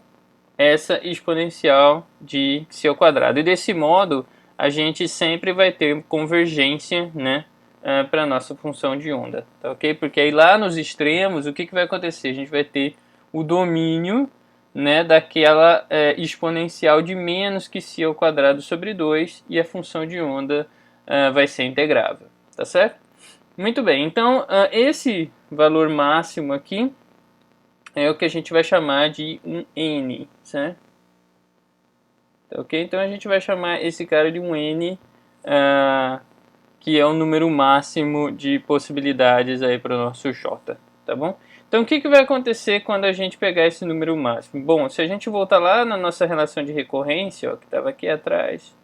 essa exponencial de xi ao quadrado. E desse modo, a gente sempre vai ter convergência, né, para a nossa função de onda, tá ok? Porque aí lá nos extremos, o que vai acontecer? A gente vai ter o domínio, né, daquela exponencial de menos que xi ao quadrado sobre 2 e a função de onda vai ser integrável, tá certo? Muito bem, então esse valor máximo aqui é o que a gente vai chamar de um n, certo? Ok? Então a gente vai chamar esse cara de um n, que é o número máximo de possibilidades aí para o nosso j, tá bom? Então o que vai acontecer quando a gente pegar esse número máximo? Bom, se a gente voltar lá na nossa relação de recorrência, ó, que estava aqui atrás,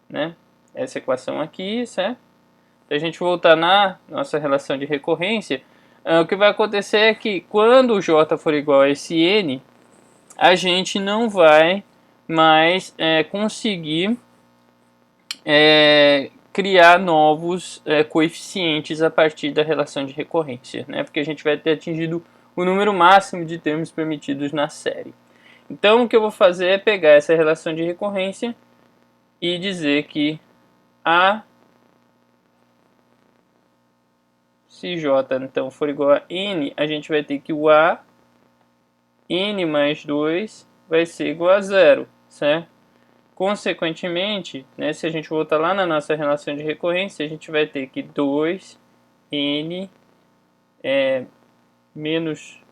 né? Essa equação aqui, certo? Se a gente voltar na nossa relação de recorrência, o que vai acontecer é que quando o j for igual a esse n, a gente não vai mais conseguir criar novos coeficientes a partir da relação de recorrência, né? Porque a gente vai ter atingido o número máximo de termos permitidos na série. Então o que eu vou fazer é pegar essa relação de recorrência e dizer que a se j então for igual a n, a gente vai ter que o a n mais 2 vai ser igual a zero, certo? Consequentemente, né, se a gente voltar lá na nossa relação de recorrência, a gente vai ter que 2n menos...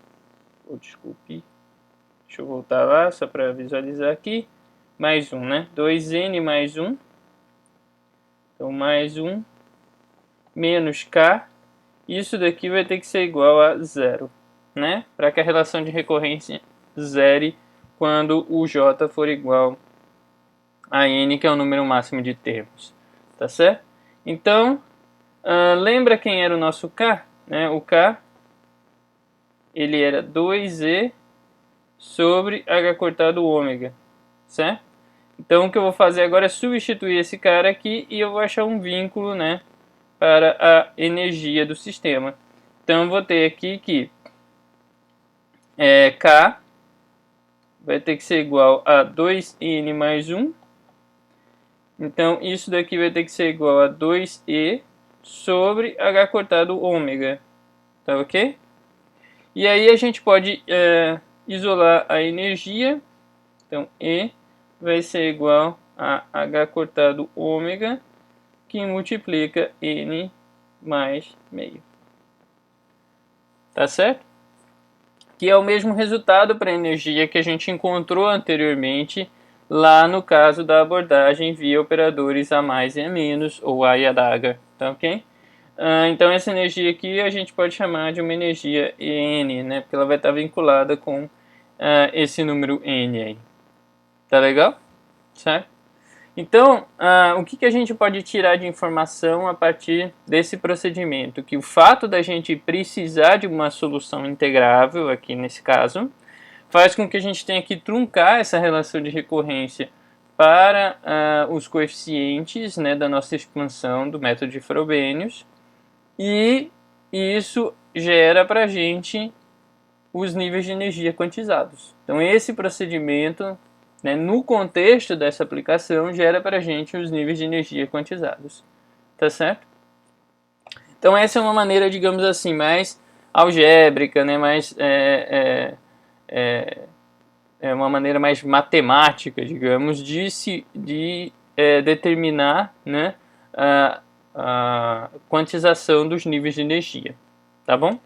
desculpe, deixa eu voltar lá só para visualizar aqui. Mais 1, né? 2n mais 1. Então, mais 1 menos k. Isso daqui vai ter que ser igual a zero, né? Para que a relação de recorrência zere quando o j for igual a n, que é o número máximo de termos, tá certo? Então, lembra quem era o nosso k? Né? O k, ele era 2e sobre h cortado ômega, certo? Então, o que eu vou fazer agora é substituir esse cara aqui e eu vou achar um vínculo, né, para a energia do sistema. Então, eu vou ter aqui que k vai ter que ser igual a 2n mais 1. Então, isso daqui vai ter que ser igual a 2e sobre h cortado ômega. Tá ok? E aí a gente pode isolar a energia. Então, E vai ser igual a h cortado ômega, que multiplica n mais meio. Tá certo? que é o mesmo resultado para a energia que a gente encontrou anteriormente lá no caso da abordagem via operadores A mais e A menos, ou A e A dagger, tá ok? Então essa energia aqui a gente pode chamar de uma energia N, né? Porque ela vai estar vinculada com esse número N aí. Tá legal? Certo? Então, o que a gente pode tirar de informação a partir desse procedimento? Que o fato da gente precisar de uma solução integrável, aqui nesse caso, faz com que a gente tenha que truncar essa relação de recorrência para os coeficientes, né, da nossa expansão do método de Frobenius, e isso gera para a gente os níveis de energia quantizados. Então esse procedimento, né, no contexto dessa aplicação, gera para a gente os níveis de energia quantizados. Tá certo? Então essa é uma maneira, digamos assim, mais algébrica, né, mais, é uma maneira mais matemática, digamos, de determinar, né, a quantização dos níveis de energia. Tá bom?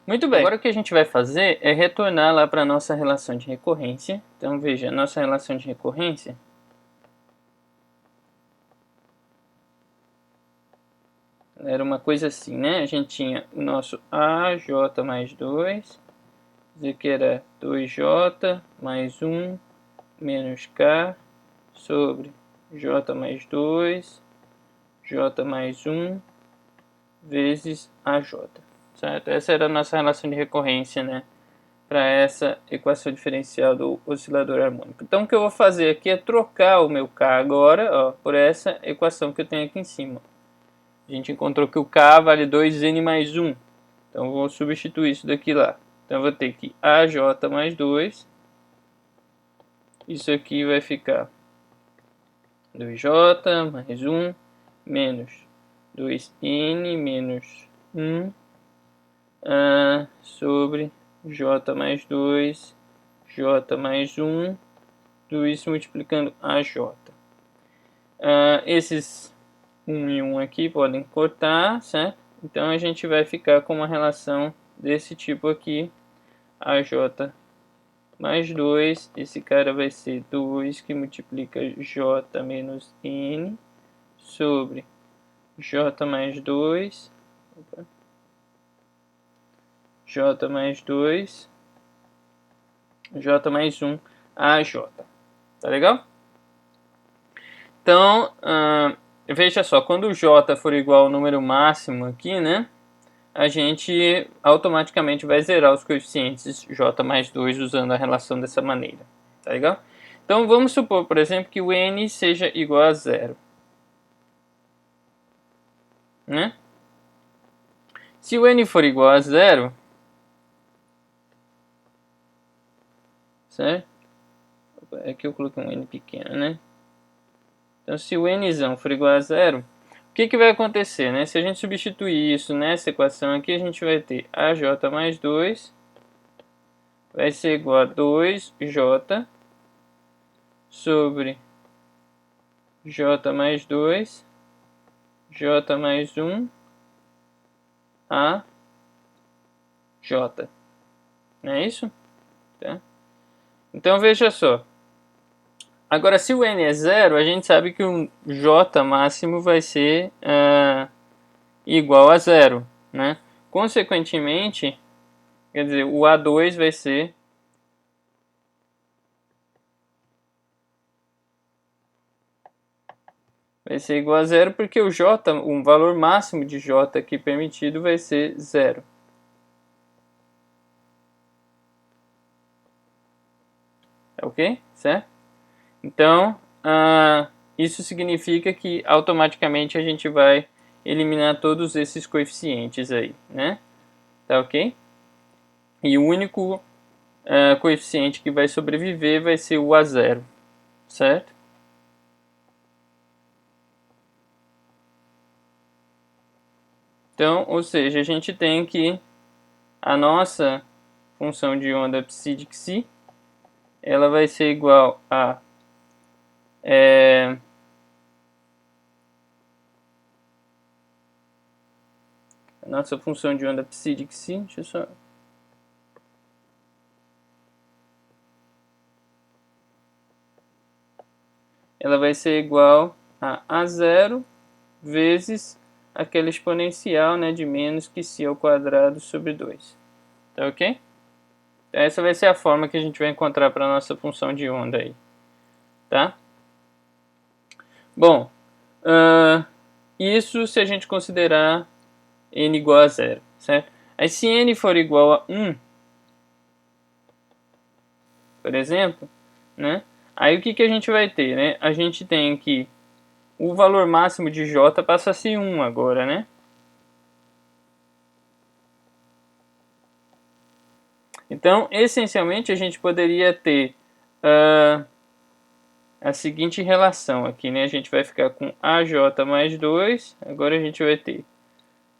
Muito bem. Agora o que a gente vai fazer é retornar lá para a nossa relação de recorrência. Então veja, a nossa relação de recorrência era uma coisa assim, né? A gente tinha o nosso AJ mais 2, dizer que era 2J mais 1 menos K sobre J mais 2, J mais 1 vezes AJ. Certo? Essa era a nossa relação de recorrência, né? Para essa equação diferencial do oscilador harmônico. Então o que eu vou fazer aqui é trocar o meu K agora, ó, por essa equação que eu tenho aqui em cima. A gente encontrou que o K vale 2N mais 1. Então eu vou substituir isso daqui lá. Então eu vou ter que AJ mais 2. Isso aqui vai ficar 2J mais 1 menos 2N menos 1 sobre J mais 2, J mais 1, tudo isso multiplicando a J. Esses 1 e 1 aqui podem cortar, certo? Então a gente vai ficar com uma relação desse tipo aqui, AJ mais 2, esse cara vai ser 2 que multiplica J menos N sobre J mais 2, J mais 2, J mais 1, AJ. Tá legal? Então, veja só, quando o J for igual ao número máximo aqui, né? A gente automaticamente vai zerar os coeficientes J mais 2 usando a relação dessa maneira. Tá legal? Então vamos supor, por exemplo, que o N seja igual a 0. Né? Se o N for igual a 0, certo? Aqui eu coloquei um N pequeno, né? Então se o Nzão for igual a 0, o que vai acontecer, né? Se a gente substituir isso nessa equação aqui, a gente vai ter AJ mais 2 vai ser igual a 2J sobre J mais 2, J mais 1, a J. Não é isso? Tá? Então veja só. Agora, se o N é 0, a gente sabe que o J máximo vai ser igual a 0. Né? Consequentemente, quer dizer, o A2 vai ser igual a 0 porque o J, o valor máximo de J aqui permitido vai ser 0. Ok? Certo? Então, isso significa que automaticamente a gente vai eliminar todos esses coeficientes aí, né? Tá ok? E o único coeficiente que vai sobreviver vai ser o A0, certo? Então, ou seja, a gente tem que a nossa função de onda psi de xi, ela vai ser igual a a nossa função de onda psi de xi, deixa eu só ela vai ser igual a A0 vezes aquela exponencial, né, de menos que si ao quadrado sobre 2. Tá ok? Então, essa vai ser a forma que a gente vai encontrar para a nossa função de onda aí. Tá? Bom, isso se a gente considerar n igual a 0, certo? Aí se n for igual a 1, por exemplo, né? Aí o que, que a gente vai ter, né? A gente tem que o valor máximo de j passa a ser 1 agora, né? Então, essencialmente, a gente poderia ter a seguinte relação aqui, né? A gente vai ficar com AJ mais 2, agora a gente vai ter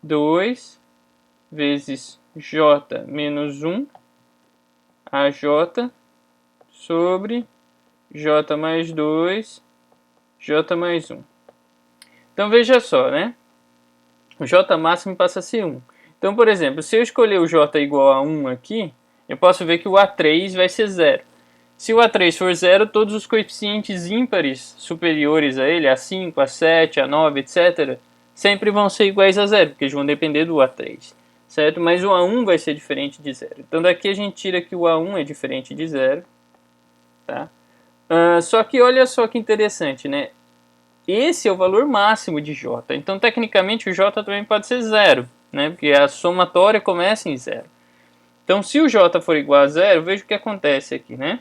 2 vezes J menos 1, AJ, sobre J mais 2, J mais 1. Então, veja só, né? O J máximo passa a ser 1. Então, por exemplo, se eu escolher o J igual a 1 aqui, eu posso ver que o A3 vai ser 0. Se o A3 for 0, todos os coeficientes ímpares superiores a ele, A5, A7, A9, etc., sempre vão ser iguais a 0, porque eles vão depender do A3, certo? Mas o A1 vai ser diferente de 0. Então daqui a gente tira que o A1 é diferente de 0. Tá? Só que olha só que interessante, né? Esse é o valor máximo de J. Então, tecnicamente, o J também pode ser 0, né? Porque a somatória começa em 0. Então, se o J for igual a 0, veja o que acontece aqui, né?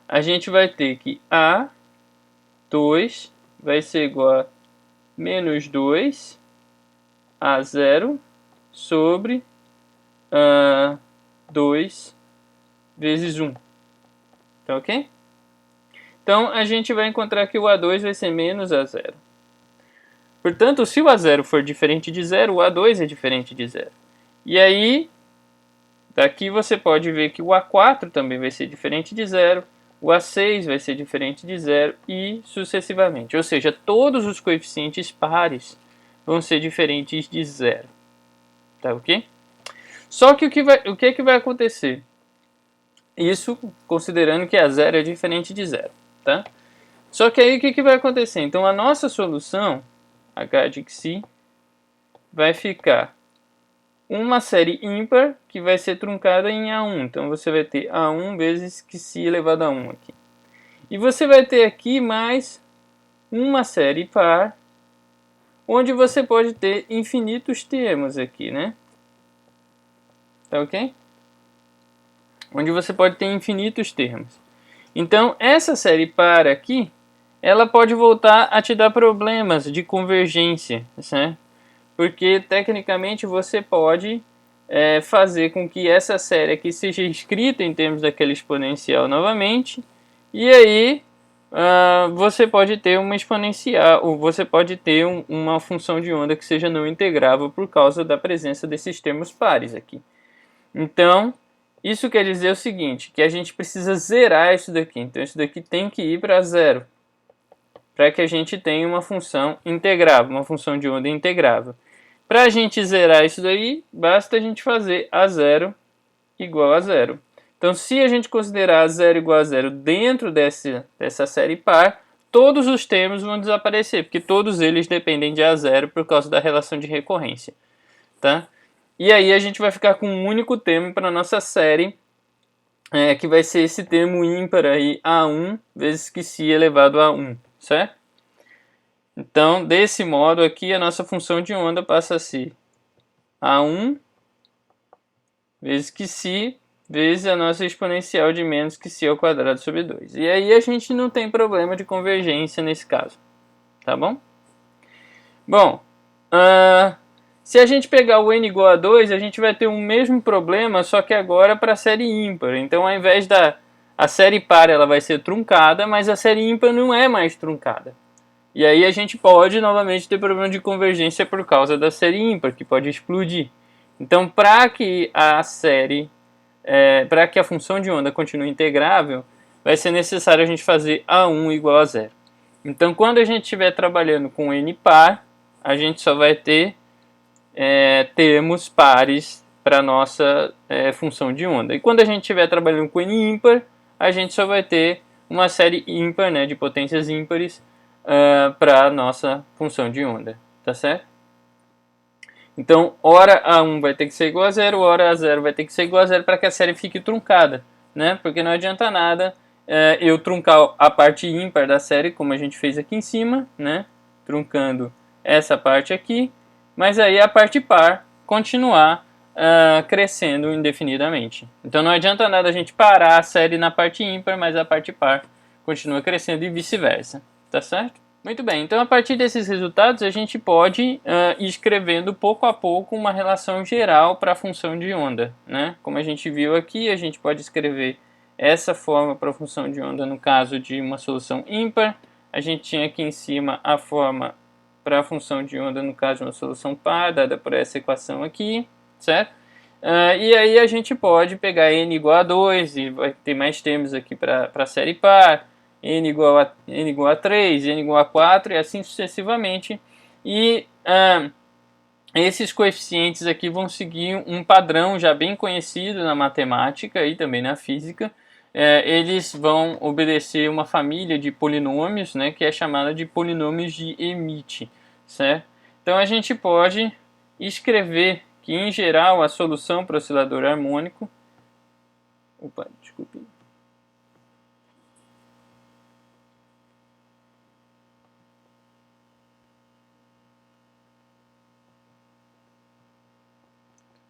A gente vai ter que A2 vai ser igual a menos 2 A0 sobre 2 vezes 1. Tá ok? Então, a gente vai encontrar que o A2 vai ser menos A0. Portanto, se o A0 for diferente de 0, o A2 é diferente de 0. E aí, daqui você pode ver que o A4 também vai ser diferente de 0, o A6 vai ser diferente de 0 e sucessivamente. Ou seja, todos os coeficientes pares vão ser diferentes de 0. Tá ok? Só que o que vai acontecer? Isso considerando que A0 é diferente de 0. Tá? Só que aí o que vai acontecer? Então a nossa solução, h de xi, vai ficar uma série ímpar que vai ser truncada em A1. Então você vai ter A1 vezes xi elevado a 1 aqui. E você vai ter aqui mais uma série par, onde você pode ter infinitos termos aqui, né? Tá ok? Onde você pode ter infinitos termos. Então essa série par aqui, ela pode voltar a te dar problemas de convergência, certo? Porque tecnicamente você pode fazer com que essa série aqui seja escrita em termos daquele exponencial novamente, e aí você pode ter uma exponencial, ou você pode ter uma função de onda que seja não integrável por causa da presença desses termos pares aqui. Então, isso quer dizer o seguinte, que a gente precisa zerar isso daqui. Então, isso daqui tem que ir para zero, para que a gente tenha uma função integrável, uma função de onda integrável. Para a gente zerar isso daí, basta a gente fazer A0 igual a 0. Então, se a gente considerar A0 igual a 0 dentro dessa série par, todos os termos vão desaparecer, porque todos eles dependem de A0 por causa da relação de recorrência. Tá? E aí a gente vai ficar com um único termo para a nossa série, que vai ser esse termo ímpar aí, A1 vezes xi elevado a 1, certo? Então, desse modo aqui, a nossa função de onda passa a ser A1 vezes xi vezes a nossa exponencial de menos xi ao quadrado sobre 2. E aí a gente não tem problema de convergência nesse caso, tá bom? Bom, se a gente pegar o n igual a 2, a gente vai ter o mesmo problema, só que agora para a série ímpar. Então, ao invés da a série par, ela vai ser truncada, mas a série ímpar não é mais truncada. E aí a gente pode novamente ter problema de convergência por causa da série ímpar, que pode explodir. Então, para que a para que a função de onda continue integrável, vai ser necessário a gente fazer A1 igual a 0. Então, quando a gente estiver trabalhando com n par, a gente só vai ter termos pares para a nossa função de onda. E quando a gente estiver trabalhando com n ímpar, a gente só vai ter uma série ímpar, né, de potências ímpares para a nossa função de onda, tá certo? Então, ora A1 vai ter que ser igual a zero, ora A0 vai ter que ser igual a zero para que a série fique truncada, né? Porque não adianta nada eu truncar a parte ímpar da série, como a gente fez aqui em cima, né? Truncando essa parte aqui, mas aí a parte par continuar crescendo indefinidamente. Então não adianta nada a gente parar a série na parte ímpar, mas a parte par continua crescendo e vice-versa, tá certo? Muito bem, então a partir desses resultados a gente pode ir escrevendo pouco a pouco uma relação geral para a função de onda, né? Como a gente viu aqui, a gente pode escrever essa forma para a função de onda no caso de uma solução ímpar. A gente tinha aqui em cima a forma para a função de onda no caso de uma solução par, dada por essa equação aqui, certo? E aí a gente pode pegar n igual a 2 e vai ter mais termos aqui para a série par, n igual a 3, n igual a 4 e assim sucessivamente. E esses coeficientes aqui vão seguir um padrão já bem conhecido na matemática e também na física. Eles vão obedecer uma família de polinômios, né, que é chamada de polinômios de Hermite, certo? Então a gente pode escrever que, em geral, a solução para o oscilador harmônico... Opa, desculpe.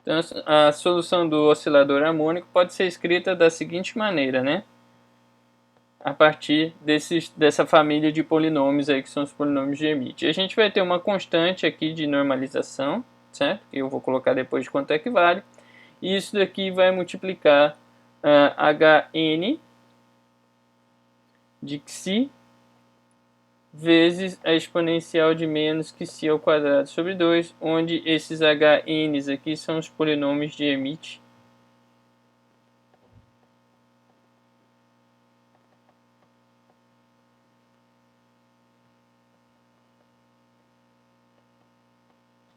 Então, a solução do oscilador harmônico pode ser escrita da seguinte maneira, né? A partir dessa família de polinômios aí, que são os polinômios de Hermite. A gente vai ter uma constante aqui de normalização, certo? Que eu vou colocar depois de quanto equivale. E isso daqui vai multiplicar Hn de Xi vezes a exponencial de menos que Xi ao quadrado sobre 2, onde esses Hns aqui são os polinômios de Hermite.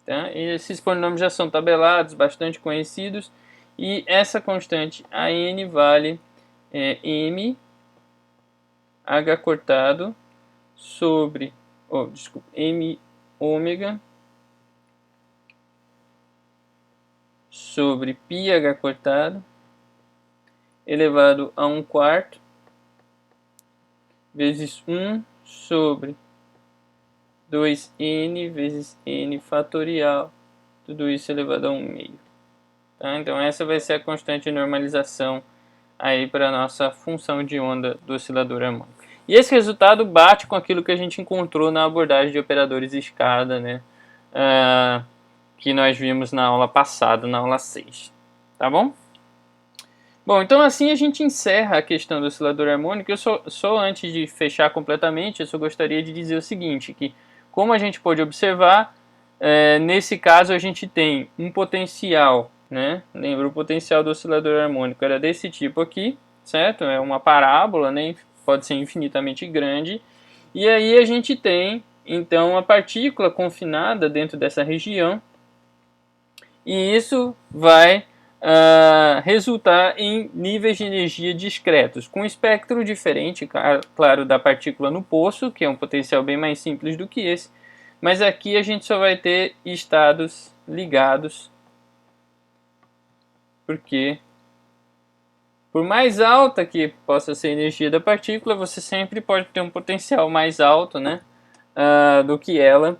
Tá? E esses polinômios já são tabelados, bastante conhecidos, e essa constante An vale m h cortado sobre, m ômega sobre πh cortado elevado a 1/4 vezes 1 sobre 2n vezes n fatorial, tudo isso elevado a 1/2. Tá? Então essa vai ser a constante de normalização aí para a nossa função de onda do oscilador harmônico. E esse resultado bate com aquilo que a gente encontrou na abordagem de operadores de escada, né? Que nós vimos na aula passada, na aula 6. Tá bom? Bom, então assim a gente encerra a questão do oscilador harmônico. Eu só antes de fechar completamente, eu só gostaria de dizer o seguinte, que como a gente pode observar, nesse caso a gente tem um potencial, né? Lembra, o potencial do oscilador harmônico era desse tipo aqui, certo? É uma parábola, né? Pode ser infinitamente grande. E aí a gente tem, então, a partícula confinada dentro dessa região. E isso vai resultar em níveis de energia discretos, com um espectro diferente, claro, da partícula no poço, que é um potencial bem mais simples do que esse. Mas aqui a gente só vai ter estados ligados, porque por mais alta que possa ser a energia da partícula, você sempre pode ter um potencial mais alto, né, do que ela,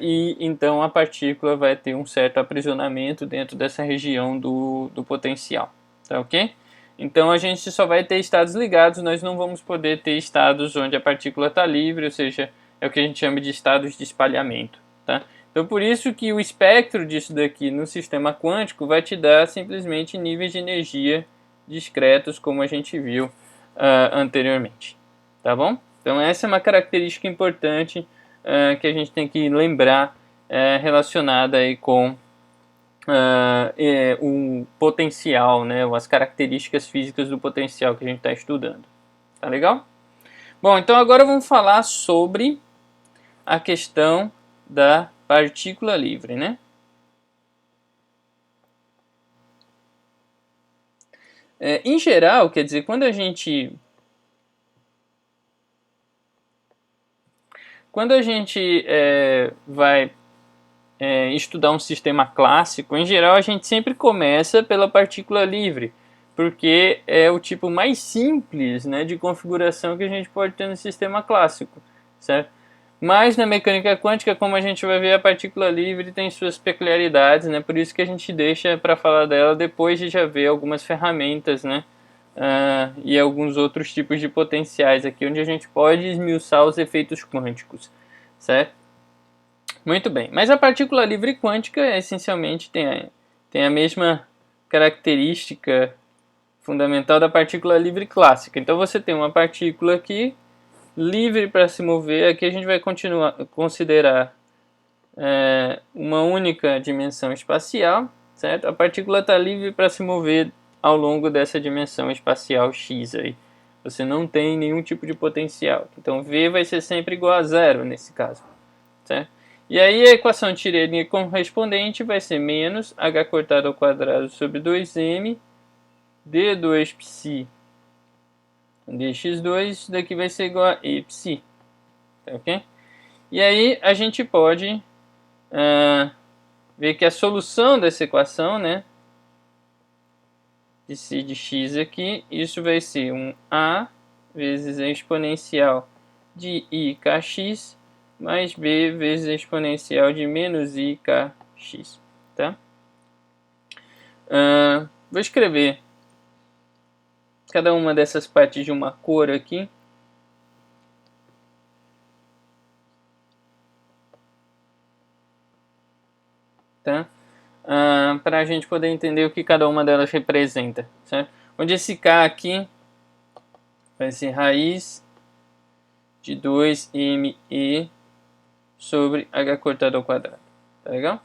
e então a partícula vai ter um certo aprisionamento dentro dessa região do potencial, tá ok? Então a gente só vai ter estados ligados, nós não vamos poder ter estados onde a partícula está livre, ou seja, é o que a gente chama de estados de espalhamento, tá? Então por isso que o espectro disso daqui no sistema quântico vai te dar simplesmente níveis de energia discretos, como a gente viu anteriormente, tá bom? Então essa é uma característica importante que a gente tem que lembrar relacionada aí com o potencial, né, as características físicas do potencial que a gente está estudando. Tá legal? Bom, então agora vamos falar sobre a questão da partícula livre, né? Em geral, quer dizer, quando a gente quando a gente vai estudar um sistema clássico, em geral a gente sempre começa pela partícula livre, porque é o tipo mais simples, né, de configuração que a gente pode ter no sistema clássico, certo? Mas na mecânica quântica, como a gente vai ver, a partícula livre tem suas peculiaridades, né? Por isso que a gente deixa para falar dela depois de já ver algumas ferramentas, né? E alguns outros tipos de potenciais aqui, onde a gente pode esmiuçar os efeitos quânticos, certo? Muito bem, mas a partícula livre quântica essencialmente tem a mesma característica fundamental da partícula livre clássica. Então você tem uma partícula aqui livre para se mover. Aqui a gente vai considerar uma única dimensão espacial, certo? A partícula está livre para se mover ao longo dessa dimensão espacial x aí. Você não tem nenhum tipo de potencial. Então V vai ser sempre igual a zero nesse caso, certo? E aí a equação de Schrödinger correspondente vai ser menos h cortado ao quadrado sobre 2m d2 psi dx2, isso daqui vai ser igual a e psi, tá, ok? E aí a gente pode ver que a solução dessa equação, né, de psi de x aqui, isso vai ser um a vezes a exponencial de ikx mais b vezes a exponencial de menos ikx, tá? Vou escrever cada uma dessas partes de uma cor aqui. Tá? Para a gente poder entender o que cada uma delas representa, certo? Onde esse K aqui vai ser raiz de 2me sobre h cortado ao quadrado, tá legal?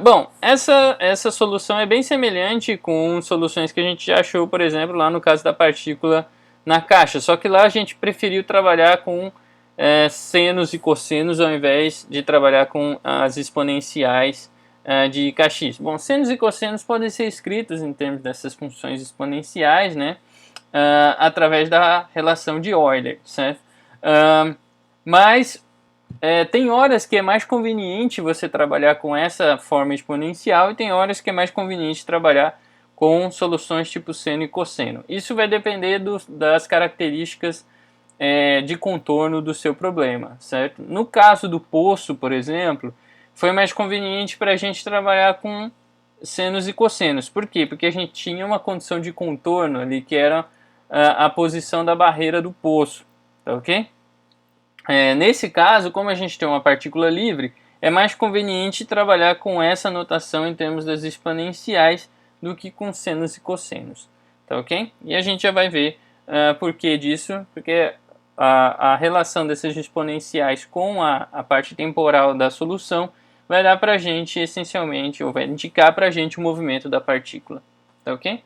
Bom, essa solução é bem semelhante com soluções que a gente já achou, por exemplo, lá no caso da partícula na caixa, só que lá a gente preferiu trabalhar com senos e cossenos ao invés de trabalhar com as exponenciais de kx. Bom, senos e cossenos podem ser escritos em termos dessas funções exponenciais, né, através da relação de Euler, certo? Mas tem horas que é mais conveniente você trabalhar com essa forma exponencial e tem horas que é mais conveniente trabalhar com soluções tipo seno e cosseno. Isso vai depender das características de contorno do seu problema, certo? No caso do poço, por exemplo, foi mais conveniente para a gente trabalhar com senos e cossenos. Por quê? Porque a gente tinha uma condição de contorno ali que era a posição da barreira do poço, tá ok? Nesse caso, como a gente tem uma partícula livre, é mais conveniente trabalhar com essa notação em termos das exponenciais do que com senos e cossenos, tá ok? E a gente já vai ver por que disso, porque a relação dessas exponenciais com a parte temporal da solução vai dar para a gente essencialmente, ou vai indicar para a gente o movimento da partícula, tá ok?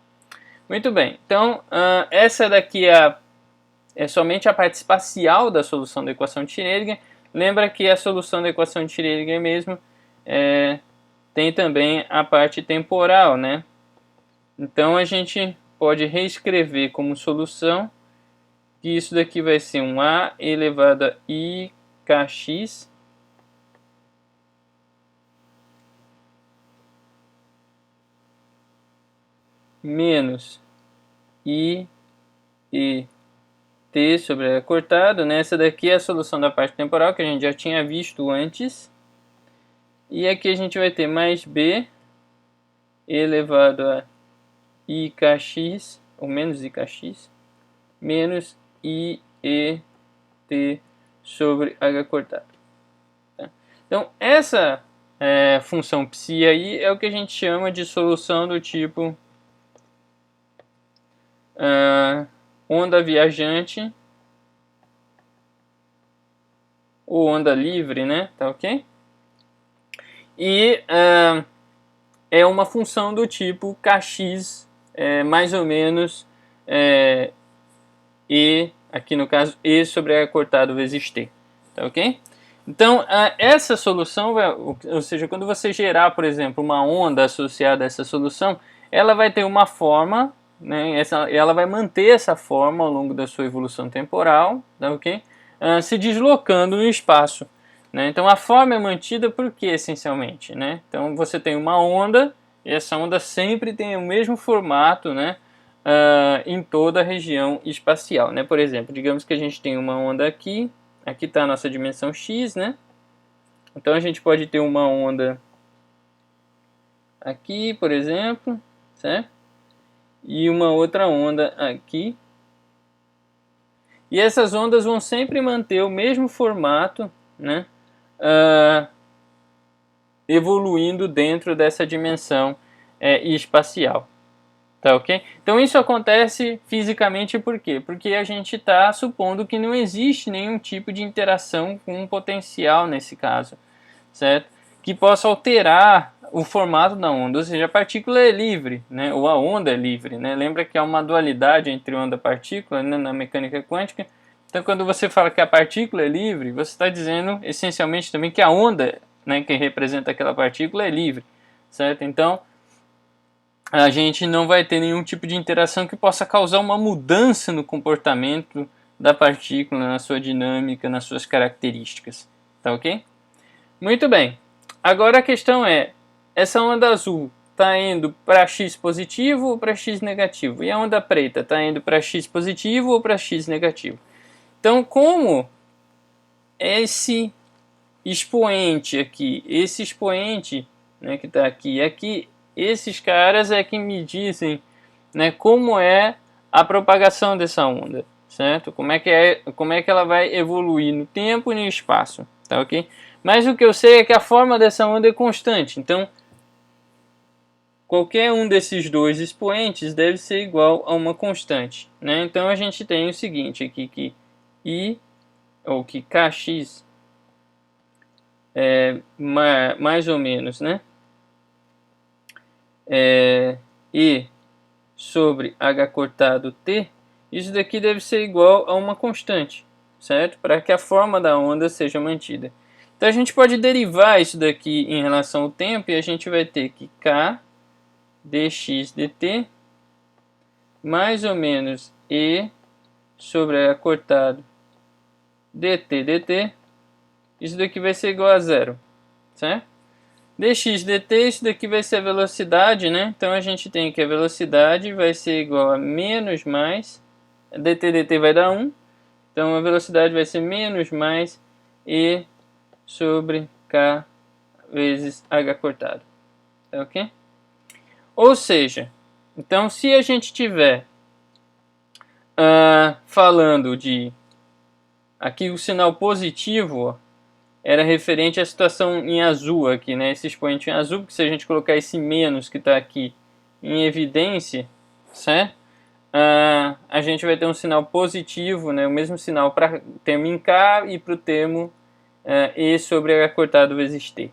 Muito bem, então essa daqui é somente a parte espacial da solução da equação de Schrödinger. Lembra que a solução da equação de Schrödinger mesmo tem também a parte temporal, né? Então a gente pode reescrever como solução que isso daqui vai ser um a elevado a ikx menos i e t sobre h cortado, né? Essa daqui é a solução da parte temporal que a gente já tinha visto antes. E aqui a gente vai ter mais b elevado a ikx, ou menos ikx, menos i e t sobre h cortado. Tá? Então, essa função psi aí é o que a gente chama de solução do tipo onda viajante ou onda livre, né? Tá ok? E é uma função do tipo kx, mais ou menos e, aqui no caso, e sobre h cortado vezes t, tá ok? Então, essa solução, ou seja, quando você gerar, por exemplo, uma onda associada a essa solução, ela vai ter uma forma, né, ela vai manter essa forma ao longo da sua evolução temporal, tá ok? se deslocando no espaço, né? Então a forma é mantida por quê, essencialmente, né? Então você tem uma onda, e essa onda sempre tem o mesmo formato, né? Em toda a região espacial, né? Por exemplo, digamos que a gente tem uma onda aqui está a nossa dimensão x, né? Então a gente pode ter uma onda aqui, por exemplo, certo? E uma outra onda aqui. E essas ondas vão sempre manter o mesmo formato, né? Evoluindo dentro dessa dimensão espacial. Tá, ok? Então isso acontece fisicamente por quê? Porque a gente está supondo que não existe nenhum tipo de interação com um potencial nesse caso, certo? Que possa alterar o formato da onda, ou seja, a partícula é livre, né? Ou a onda é livre, né? Lembra que há uma dualidade entre onda e partícula, né? Na mecânica quântica. Então quando você fala que a partícula é livre, você está dizendo essencialmente também que a onda, né, que representa aquela partícula é livre, certo? Então a gente não vai ter nenhum tipo de interação que possa causar uma mudança no comportamento da partícula, na sua dinâmica, nas suas características. Tá ok? Muito bem. Agora a questão é, essa onda azul está indo para x positivo ou para x negativo? E a onda preta está indo para x positivo ou para x negativo? Então, como esse expoente aqui, esse expoente, né, que está aqui e aqui, esses caras é que me dizem, né, como é a propagação dessa onda, certo? Como é que ela vai evoluir no tempo e no espaço, tá ok? Mas o que eu sei é que a forma dessa onda é constante, então qualquer um desses dois expoentes deve ser igual a uma constante, né? Então a gente tem o seguinte aqui, que I, ou que Kx é mais ou menos, né? E sobre h cortado t, isso daqui deve ser igual a uma constante, certo? Para que a forma da onda seja mantida. Então a gente pode derivar isso daqui em relação ao tempo e a gente vai ter que k dx dt mais ou menos e sobre h cortado dt dt, isso daqui vai ser igual a zero, certo? Dx dt, isso daqui vai ser a velocidade, né? Então a gente tem que a velocidade vai ser igual a menos mais, dt dt vai dar 1, então a velocidade vai ser menos mais e sobre k vezes h cortado, tá ok? Ou seja, então se a gente tiver falando de aqui o sinal positivo, ó, era referente à situação em azul aqui, né? Esse expoente em azul, porque se a gente colocar esse menos que está aqui em evidência, certo? A gente vai ter um sinal positivo, né? O mesmo sinal para o termo em K e para o termo E sobre H cortado vezes T.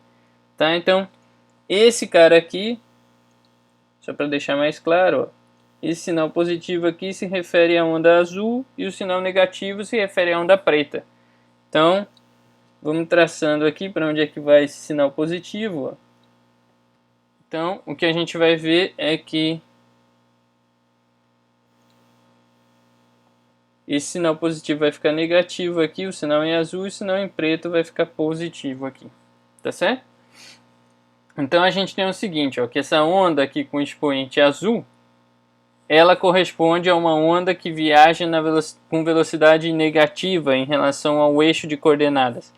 Tá? Então, esse cara aqui, só para deixar mais claro, ó, esse sinal positivo aqui se refere à onda azul e o sinal negativo se refere à onda preta. Então, vamos traçando aqui para onde é que vai esse sinal positivo. Ó. Então, o que a gente vai ver é que esse sinal positivo vai ficar negativo aqui, o sinal em azul, e o sinal em preto vai ficar positivo aqui. Tá certo? Então a gente tem o seguinte, ó, que essa onda aqui com expoente azul, ela corresponde a uma onda que viaja com velocidade negativa em relação ao eixo de coordenadas.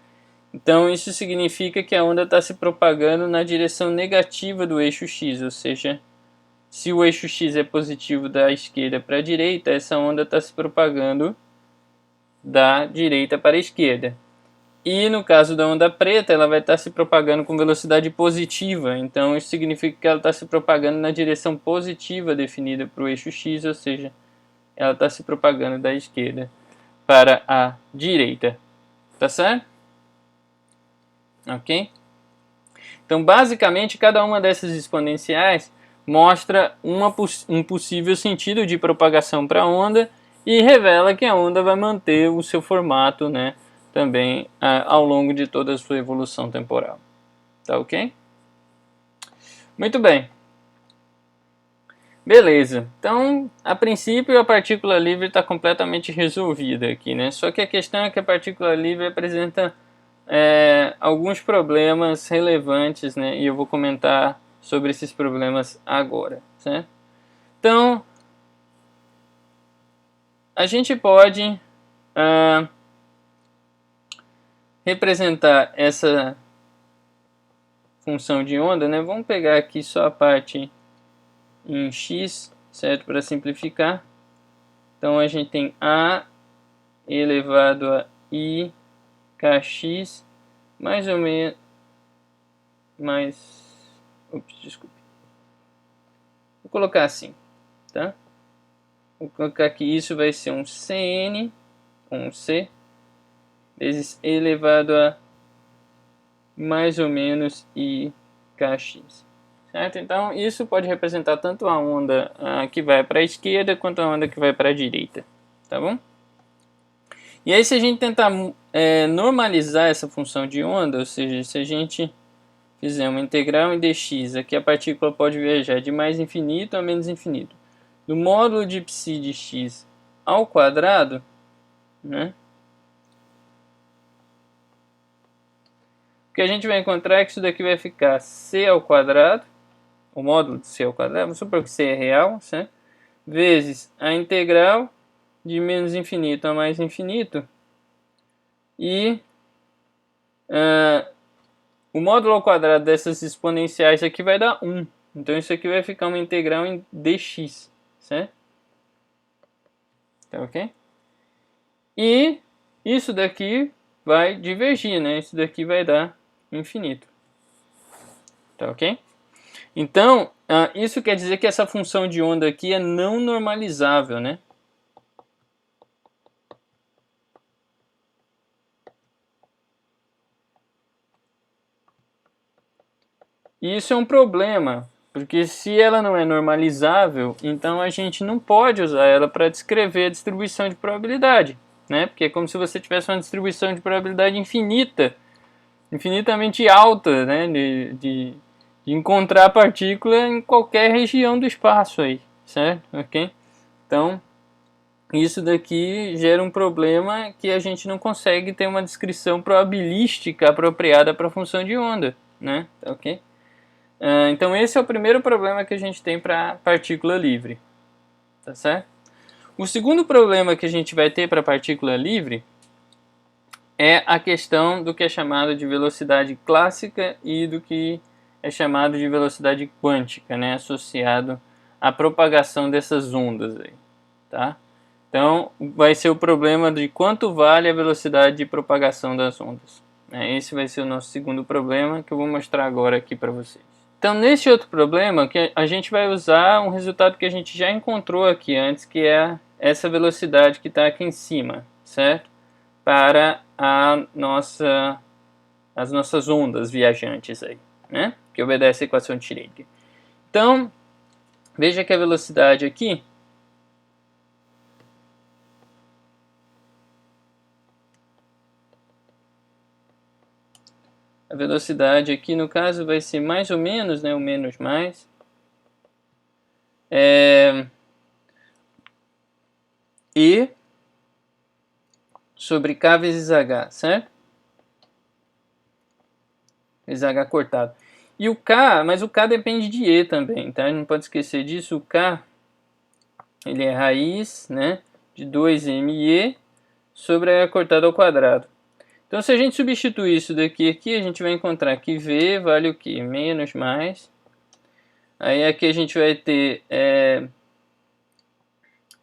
Então isso significa que a onda está se propagando na direção negativa do eixo x, ou seja, se o eixo x é positivo da esquerda para a direita, essa onda está se propagando da direita para a esquerda. E no caso da onda preta, ela vai estar se propagando com velocidade positiva, então isso significa que ela está se propagando na direção positiva definida para o eixo x, ou seja, ela está se propagando da esquerda para a direita. Tá certo? Ok? Então, basicamente, cada uma dessas exponenciais mostra um possível sentido de propagação para a onda e revela que a onda vai manter o seu formato, né, também ao longo de toda a sua evolução temporal. Tá ok? Muito bem. Beleza, então a princípio a partícula livre está completamente resolvida aqui, né? Só que a questão é que a partícula livre apresenta alguns problemas relevantes, né? E eu vou comentar sobre esses problemas agora, certo? Então, a gente pode representar essa função de onda, né? Vamos pegar aqui só a parte em x, certo? Para simplificar. Então a gente tem a elevado a i kx mais ou menos desculpe. Vou colocar assim, tá? Vou colocar que isso vai ser um cn com um c vezes e elevado a mais ou menos i kx. Certo? Então isso pode representar tanto a onda que vai para a esquerda quanto a onda que vai para a direita, tá bom? E aí se a gente tentar normalizar essa função de onda, ou seja, se a gente fizer uma integral em dx, aqui a partícula pode viajar de mais infinito a menos infinito, do módulo de psi de x ao quadrado, né? O que a gente vai encontrar é que isso daqui vai ficar c ao quadrado, o módulo de c ao quadrado, vamos supor que c é real, certo? Vezes a integral de menos infinito a mais infinito, e o módulo ao quadrado dessas exponenciais aqui vai dar 1. Então isso aqui vai ficar uma integral em dx, certo? Tá ok? E isso daqui vai divergir, né? Isso daqui vai dar infinito. Tá ok? Então, isso quer dizer que essa função de onda aqui é não normalizável, né? E isso é um problema, porque se ela não é normalizável, então a gente não pode usar ela para descrever a distribuição de probabilidade, né? Porque é como se você tivesse uma distribuição de probabilidade infinita, infinitamente alta, né? De encontrar a partícula em qualquer região do espaço aí, certo? Ok? Então, isso daqui gera um problema que a gente não consegue ter uma descrição probabilística apropriada para a função de onda, né? Ok? Então esse é o primeiro problema que a gente tem para partícula livre, tá certo? O segundo problema que a gente vai ter para partícula livre é a questão do que é chamado de velocidade clássica e do que é chamado de velocidade quântica, né, associado à propagação dessas ondas aí, tá? Então vai ser o problema de quanto vale a velocidade de propagação das ondas. Esse vai ser o nosso segundo problema que eu vou mostrar agora aqui para vocês. Então, nesse outro problema, que a gente vai usar um resultado que a gente já encontrou aqui antes, que é essa velocidade que está aqui em cima, certo? Para as nossas ondas viajantes aí, né? Que obedece à equação de Schrödinger. Então, veja que a velocidade aqui no caso vai ser mais ou menos, né, o menos mais, E sobre K vezes H, certo? Vezes H cortado. E o K, mas o K depende de E também, tá? Não pode esquecer disso. O K, ele é raiz, né, de 2ME sobre H cortado ao quadrado. Então, se a gente substituir isso daqui aqui, a gente vai encontrar que V vale o quê? Menos mais. Aí aqui a gente vai ter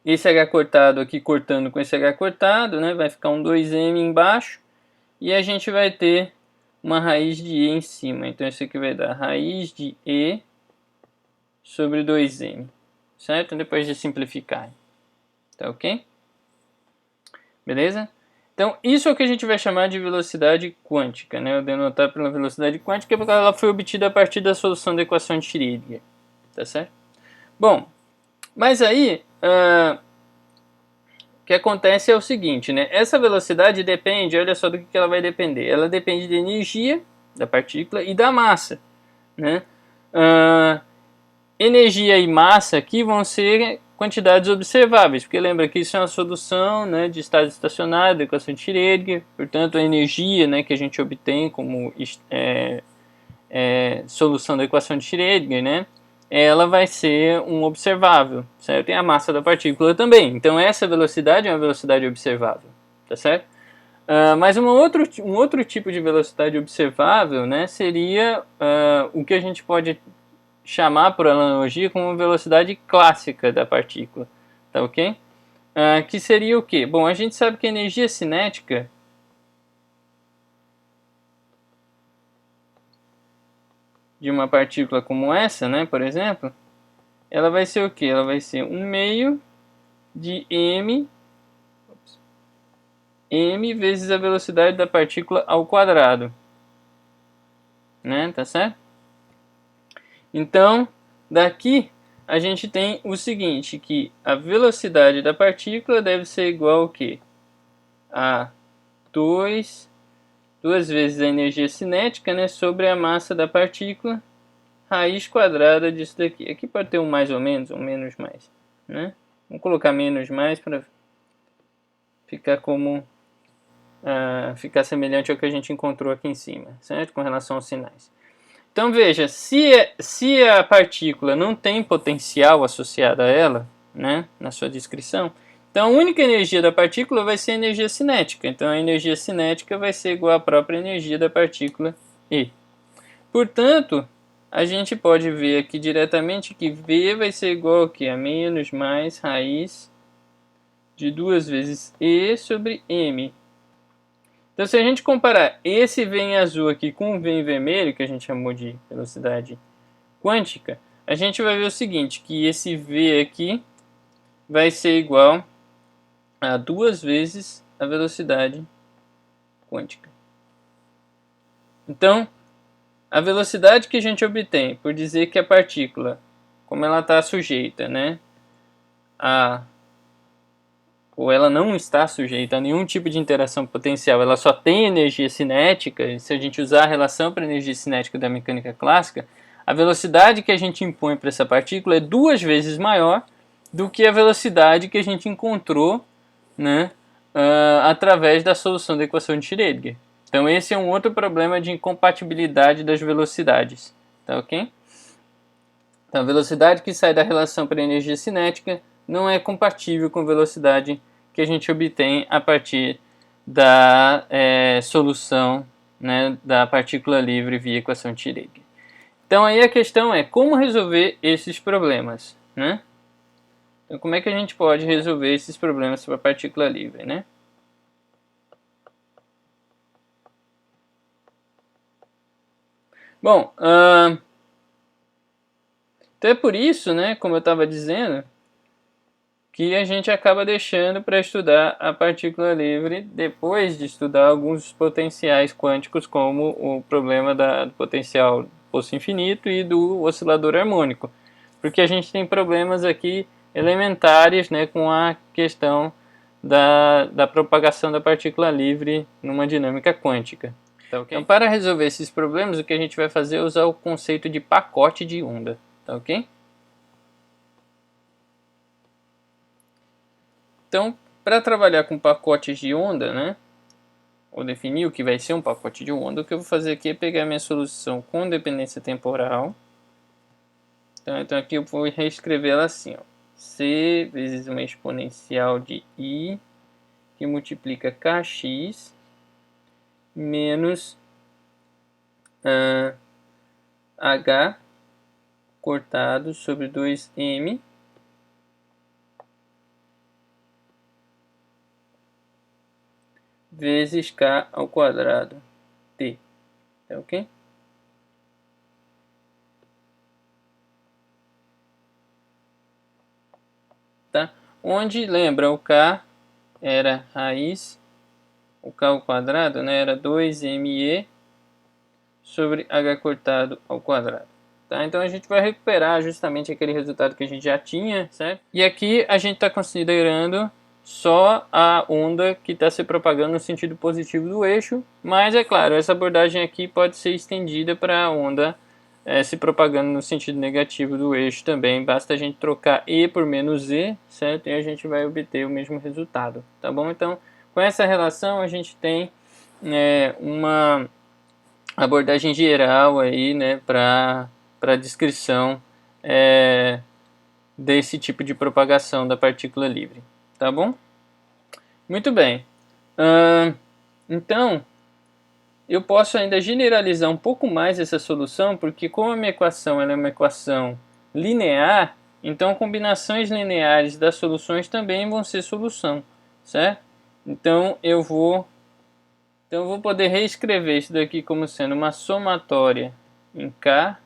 esse H cortado aqui cortando com esse H cortado, né? Vai ficar um 2M embaixo. E a gente vai ter uma raiz de E em cima. Então isso aqui vai dar raiz de E sobre 2M. Certo? Depois de simplificar. Tá ok? Beleza? Então isso é o que a gente vai chamar de velocidade quântica, né? Eu denotar pela velocidade quântica porque ela foi obtida a partir da solução da equação de Schrödinger. Tá certo? Bom, mas aí o que acontece é o seguinte, né? Essa velocidade depende, olha só do que ela vai depender. Ela depende da energia da partícula e da massa, né? energia e massa aqui vão ser quantidades observáveis, porque lembra que isso é uma solução, né, de estado estacionário da equação de Schrödinger, portanto a energia, né, que a gente obtém como solução da equação de Schrödinger, né, ela vai ser um observável, certo? E a massa da partícula também. Então essa velocidade é uma velocidade observável, tá certo? Mas um outro tipo de velocidade observável, né, seria o que a gente pode chamar por analogia como velocidade clássica da partícula, tá ok? Que seria o quê? Bom, a gente sabe que a energia cinética de uma partícula como essa, né, por exemplo, ela vai ser o quê? Ela vai ser 1/2 de m vezes a velocidade da partícula ao quadrado, né, tá certo? Então, daqui a gente tem o seguinte, que a velocidade da partícula deve ser igual ao quê? A duas vezes a energia cinética, né, sobre a massa da partícula, raiz quadrada disso daqui. Aqui pode ter um mais ou menos, um menos mais, né? Vamos colocar menos mais para ficar como ficar semelhante ao que a gente encontrou aqui em cima, certo? Com relação aos sinais. Então veja, se a partícula não tem potencial associado a ela, né, na sua descrição, então a única energia da partícula vai ser a energia cinética. Então a energia cinética vai ser igual à própria energia da partícula E. Portanto, a gente pode ver aqui diretamente que V vai ser igual a, a menos mais raiz de 2 vezes E sobre M. Então, se a gente comparar esse V em azul aqui com o V em vermelho, que a gente chamou de velocidade quântica, a gente vai ver o seguinte, que esse V aqui vai ser igual a 2 vezes a velocidade quântica. Então, a velocidade que a gente obtém por dizer que a partícula, como ela está sujeita, né, ou ela não está sujeita a nenhum tipo de interação potencial, ela só tem energia cinética, e se a gente usar a relação para a energia cinética da mecânica clássica, a velocidade que a gente impõe para essa partícula é 2 vezes maior do que a velocidade que a gente encontrou, né, através da solução da equação de Schrödinger. Então esse é um outro problema de incompatibilidade das velocidades, tá ok? Então a velocidade que sai da relação para a energia cinética não é compatível com a velocidade que a gente obtém a partir da solução, né, da partícula livre via equação de Schrödinger. Então aí a questão é como resolver esses problemas, né? Então como é que a gente pode resolver esses problemas para a partícula livre, né? Bom, então é por isso, né, como eu estava dizendo, que a gente acaba deixando para estudar a partícula livre depois de estudar alguns potenciais quânticos, como o problema do potencial poço infinito e do oscilador harmônico, porque a gente tem problemas aqui elementares, né, com a questão da propagação da partícula livre numa dinâmica quântica. Tá, okay? Então, para resolver esses problemas, o que a gente vai fazer é usar o conceito de pacote de onda, tá ok? Então, para trabalhar com pacotes de onda, né, ou definir o que vai ser um pacote de onda, o que eu vou fazer aqui é pegar minha solução com dependência temporal. Então aqui eu vou reescrever ela assim, ó, C vezes uma exponencial de I que multiplica Kx menos H cortado sobre 2M vezes K ao quadrado T, tá ok? Tá? Onde, lembra, o K era raiz, o K ao quadrado, né, era 2ME sobre H cortado ao quadrado. Tá? Então a gente vai recuperar justamente aquele resultado que a gente já tinha, certo? E aqui a gente está considerando só a onda que está se propagando no sentido positivo do eixo, mas é claro, essa abordagem aqui pode ser estendida para a onda se propagando no sentido negativo do eixo também. Basta a gente trocar E por menos E, certo? E a gente vai obter o mesmo resultado, tá bom? Então, com essa relação a gente tem uma abordagem geral aí, né, para descrição desse tipo de propagação da partícula livre, tá bom? Muito bem. Então, eu posso ainda generalizar um pouco mais essa solução, porque como a minha equação ela é uma equação linear, então combinações lineares das soluções também vão ser solução, certo? Então eu vou poder reescrever isso daqui como sendo uma somatória em K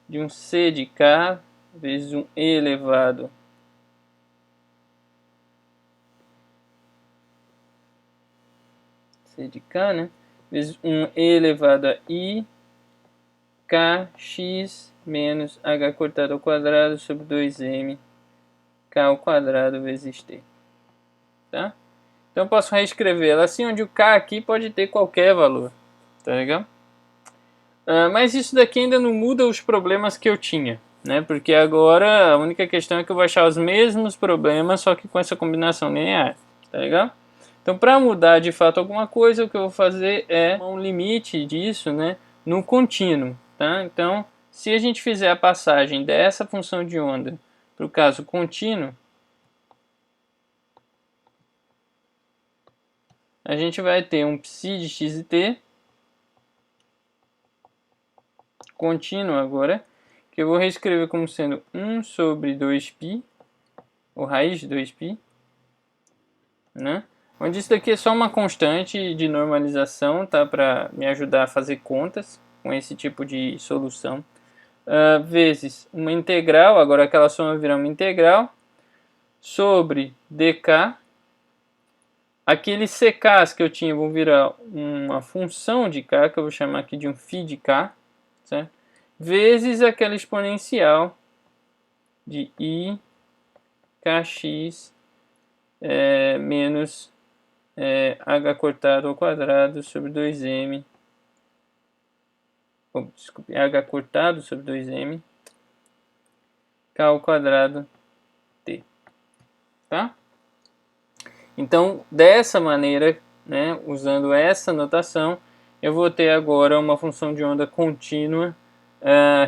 de um C de K vezes um E elevado C de K, né? Vezes um E elevado a I kx menos h cortado ao quadrado sobre 2m k ao quadrado vezes t. Tá? Então eu posso reescrever ela assim, onde o k aqui pode ter qualquer valor. Tá legal? Mas isso daqui ainda não muda os problemas que eu tinha, né? Porque agora a única questão é que eu vou achar os mesmos problemas, só que com essa combinação linear. Tá legal? Então, para mudar de fato alguma coisa, o que eu vou fazer é um limite disso, né, no contínuo. Tá? Então, se a gente fizer a passagem dessa função de onda para o caso contínuo, a gente vai ter um psi de x e t contínuo agora, que eu vou reescrever como sendo 1 sobre 2π, ou raiz de 2π, né? Onde isso daqui é só uma constante de normalização, tá? Para me ajudar a fazer contas com esse tipo de solução. Vezes uma integral, agora aquela soma vai virar uma integral, sobre dk. Aqueles ck's que eu tinha vão virar uma função de k, que eu vou chamar aqui de um φ de k, certo? Vezes aquela exponencial de i kx menos h cortado ao quadrado sobre 2m, desculpe, h cortado sobre 2m, k ao quadrado t, tá? Então, dessa maneira, né, usando essa notação, eu vou ter agora uma função de onda contínua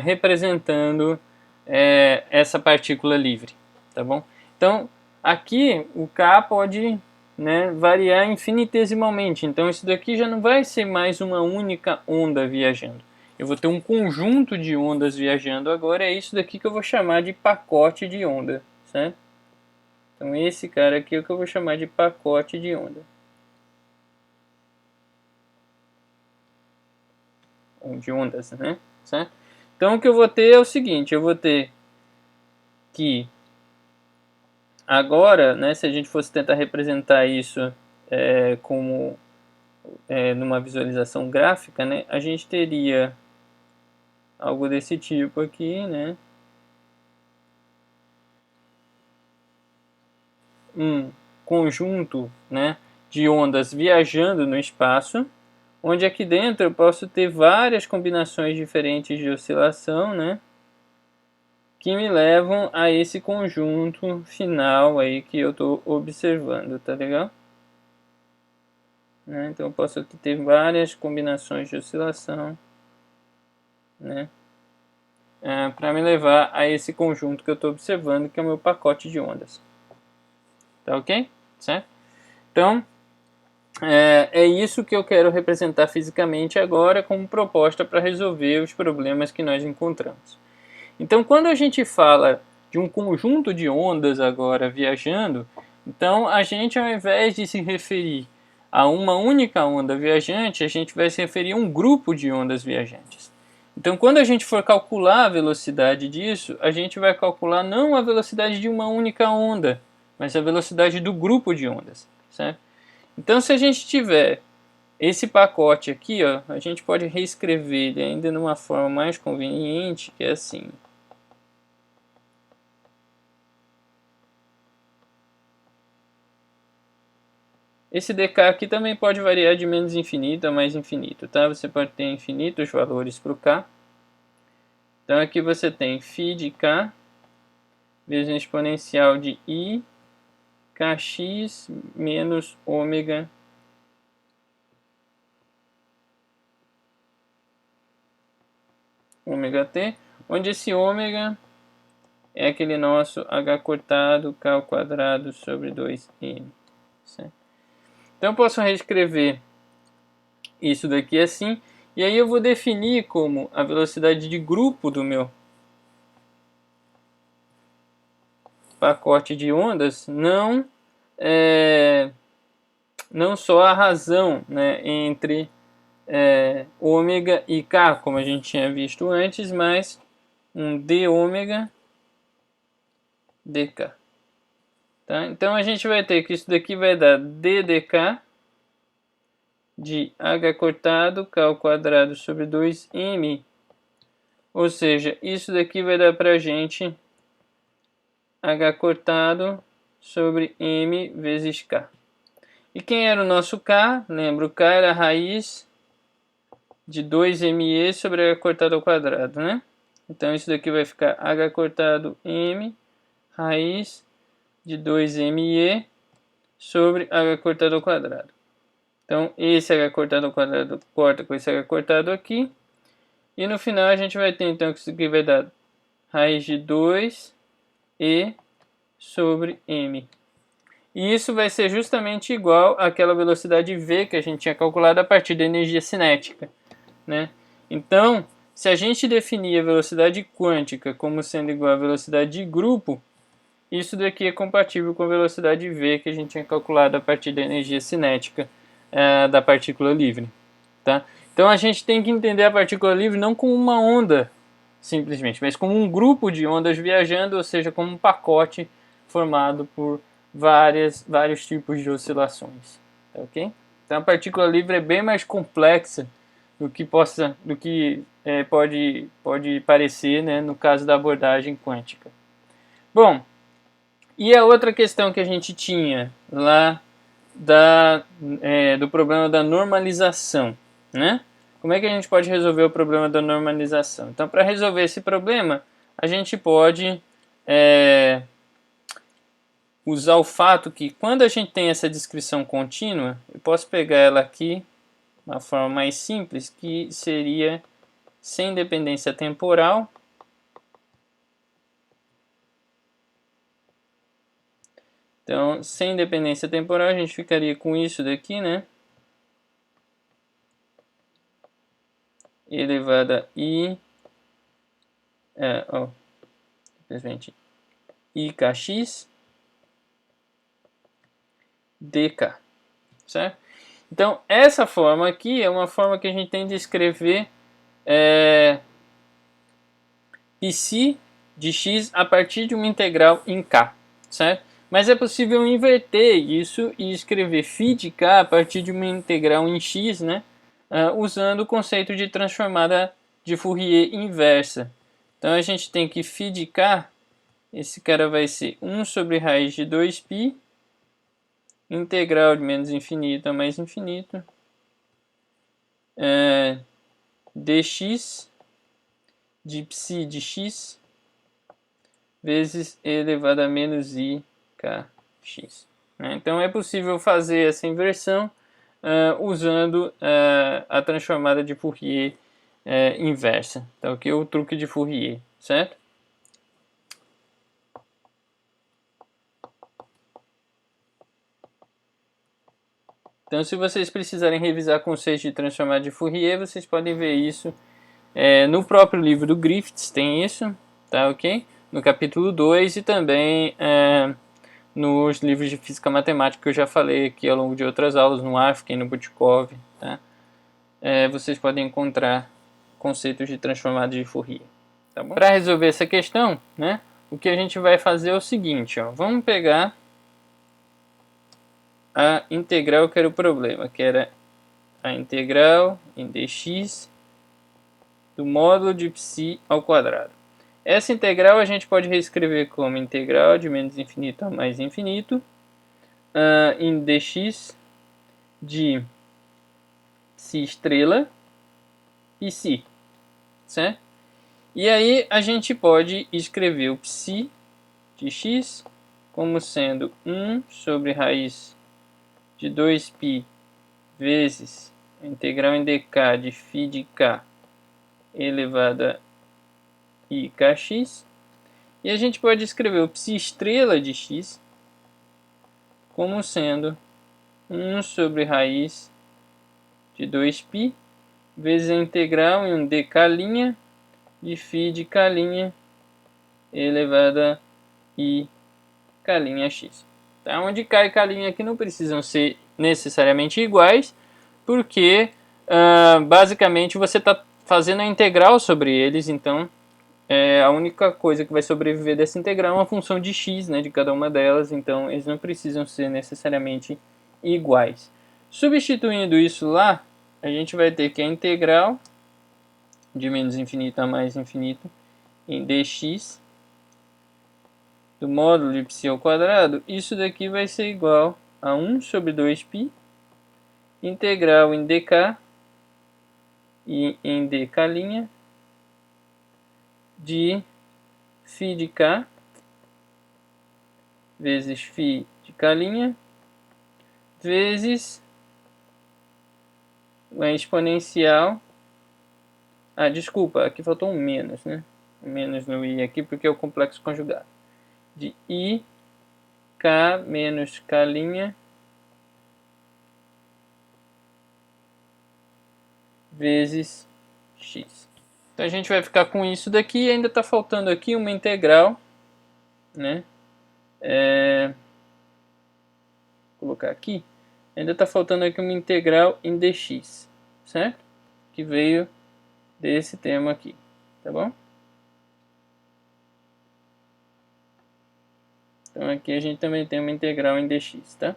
representando essa partícula livre, tá bom? Então, aqui o K pode, né, variar infinitesimalmente, então isso daqui já não vai ser mais uma única onda viajando. Eu vou ter um conjunto de ondas viajando agora, é isso daqui que eu vou chamar de pacote de onda, certo? Então esse cara aqui é o que eu vou chamar de pacote de onda. Ou de ondas, né? Certo? Então o que eu vou ter é o seguinte, eu vou ter que agora, né, se a gente fosse tentar representar isso como numa visualização gráfica, né, a gente teria algo desse tipo aqui, né? Um conjunto, né, de ondas viajando no espaço, onde aqui dentro eu posso ter várias combinações diferentes de oscilação, né, que me levam a esse conjunto final aí que eu estou observando, tá legal? Né? Então eu posso aqui ter várias combinações de oscilação, né, para me levar a esse conjunto que eu estou observando, que é o meu pacote de ondas. Tá ok? Certo? Então, é isso que eu quero representar fisicamente agora como proposta para resolver os problemas que nós encontramos. Então, quando a gente fala de um conjunto de ondas agora viajando, então a gente, ao invés de se referir a uma única onda viajante, a gente vai se referir a um grupo de ondas viajantes. Então, quando a gente for calcular a velocidade disso, a gente vai calcular não a velocidade de uma única onda, mas a velocidade do grupo de ondas, certo? Então, se a gente tiver esse pacote aqui, ó, a gente pode reescrever ele ainda de uma forma mais conveniente, que é assim. Esse dk aqui também pode variar de menos infinito a mais infinito, tá? Você pode ter infinitos valores para o k. Então aqui você tem φ de k vezes um exponencial de i kx menos ômega t, onde esse ômega é aquele nosso h cortado k ao quadrado sobre 2m. Certo? Então eu posso reescrever isso daqui assim, e aí eu vou definir como a velocidade de grupo do meu pacote de ondas, não só a razão, né, entre ômega e k, como a gente tinha visto antes, mas um d ômega dk. Tá? Então a gente vai ter que isso daqui vai dar d dk de h cortado k ao quadrado sobre 2m, ou seja, isso daqui vai dar para a gente h cortado sobre m vezes k. E quem era o nosso k? Lembra, o k era a raiz de 2me sobre h cortado ao quadrado, né? Então isso daqui vai ficar h cortado m raiz de 2me sobre h cortado ao quadrado. Então esse h cortado ao quadrado corta com esse h cortado aqui. E no final a gente vai ter então que isso aqui vai dar raiz de 2e sobre m. E isso vai ser justamente igual àquela velocidade v que a gente tinha calculado a partir da energia cinética, né? Então, se a gente definir a velocidade quântica como sendo igual à velocidade de grupo, isso daqui é compatível com a velocidade v que a gente tinha calculado a partir da energia cinética da partícula livre. Tá? Então a gente tem que entender a partícula livre não como uma onda, simplesmente, mas como um grupo de ondas viajando, ou seja, como um pacote formado por vários tipos de oscilações. Tá, ok? Então a partícula livre é bem mais complexa do que pode parecer, né, no caso da abordagem quântica. Bom, e a outra questão que a gente tinha lá do problema da normalização, né? Como é que a gente pode resolver o problema da normalização? Então, para resolver esse problema, a gente pode usar o fato que quando a gente tem essa descrição contínua, eu posso pegar ela aqui, uma forma mais simples, que seria sem dependência temporal. Então, sem dependência temporal, a gente ficaria com isso daqui, né? Elevado a i, simplesmente ikx dk, certo? Então, essa forma aqui é uma forma que a gente tem de escrever psi de x a partir de uma integral em k, certo? Mas é possível inverter isso e escrever φ de k a partir de uma integral em x, né? Usando o conceito de transformada de Fourier inversa. Então a gente tem que φ de k, esse cara vai ser 1 sobre raiz de 2π, integral de menos infinito a mais infinito, dx de psi de x vezes e elevado a menos i kx. Então é possível fazer essa inversão usando a transformada de Fourier inversa, então aqui é o truque de Fourier, certo? Então, se vocês precisarem revisar conceitos de transformada de Fourier, vocês podem ver isso no próprio livro do Griffiths, tem isso, tá ok? No capítulo 2 e também nos livros de física matemática que eu já falei aqui ao longo de outras aulas, no Afkin e no Butkov, tá? Vocês podem encontrar conceitos de transformada de Fourier. Tá bom? Para resolver essa questão, né, o que a gente vai fazer é o seguinte, ó, vamos pegar a integral que era o problema, que era a integral em dx do módulo de psi ao quadrado. Essa integral a gente pode reescrever como integral de menos infinito a mais infinito em dx de psi estrela e psi, certo? E aí a gente pode escrever o psi de x como sendo 1 sobre raiz de 2π vezes a integral em dk de φ de k elevado a i kx. E a gente pode escrever o psi estrela de x como sendo 1 sobre raiz de 2π vezes a integral em um dk' de φ de k' elevado a i k'x. Tá? Onde k e k' aqui não precisam ser necessariamente iguais, porque basicamente você está fazendo a integral sobre eles, então a única coisa que vai sobreviver dessa integral é uma função de x, né, de cada uma delas, então eles não precisam ser necessariamente iguais. Substituindo isso lá, a gente vai ter que a integral de menos infinito a mais infinito em dx do módulo de π ao quadrado, isso daqui vai ser igual a 1 sobre 2π integral em dk e em dk' de φ de k vezes φ de k' vezes a exponencial. Desculpa, aqui faltou um menos, né? Menos no i aqui porque é o complexo conjugado. De i k menos k' vezes x. Então a gente vai ficar com isso daqui e ainda está faltando aqui uma integral, né? Vou colocar aqui. Ainda está faltando aqui uma integral em dx, certo? Que veio desse termo aqui, tá bom? Então aqui a gente também tem uma integral em dx, tá?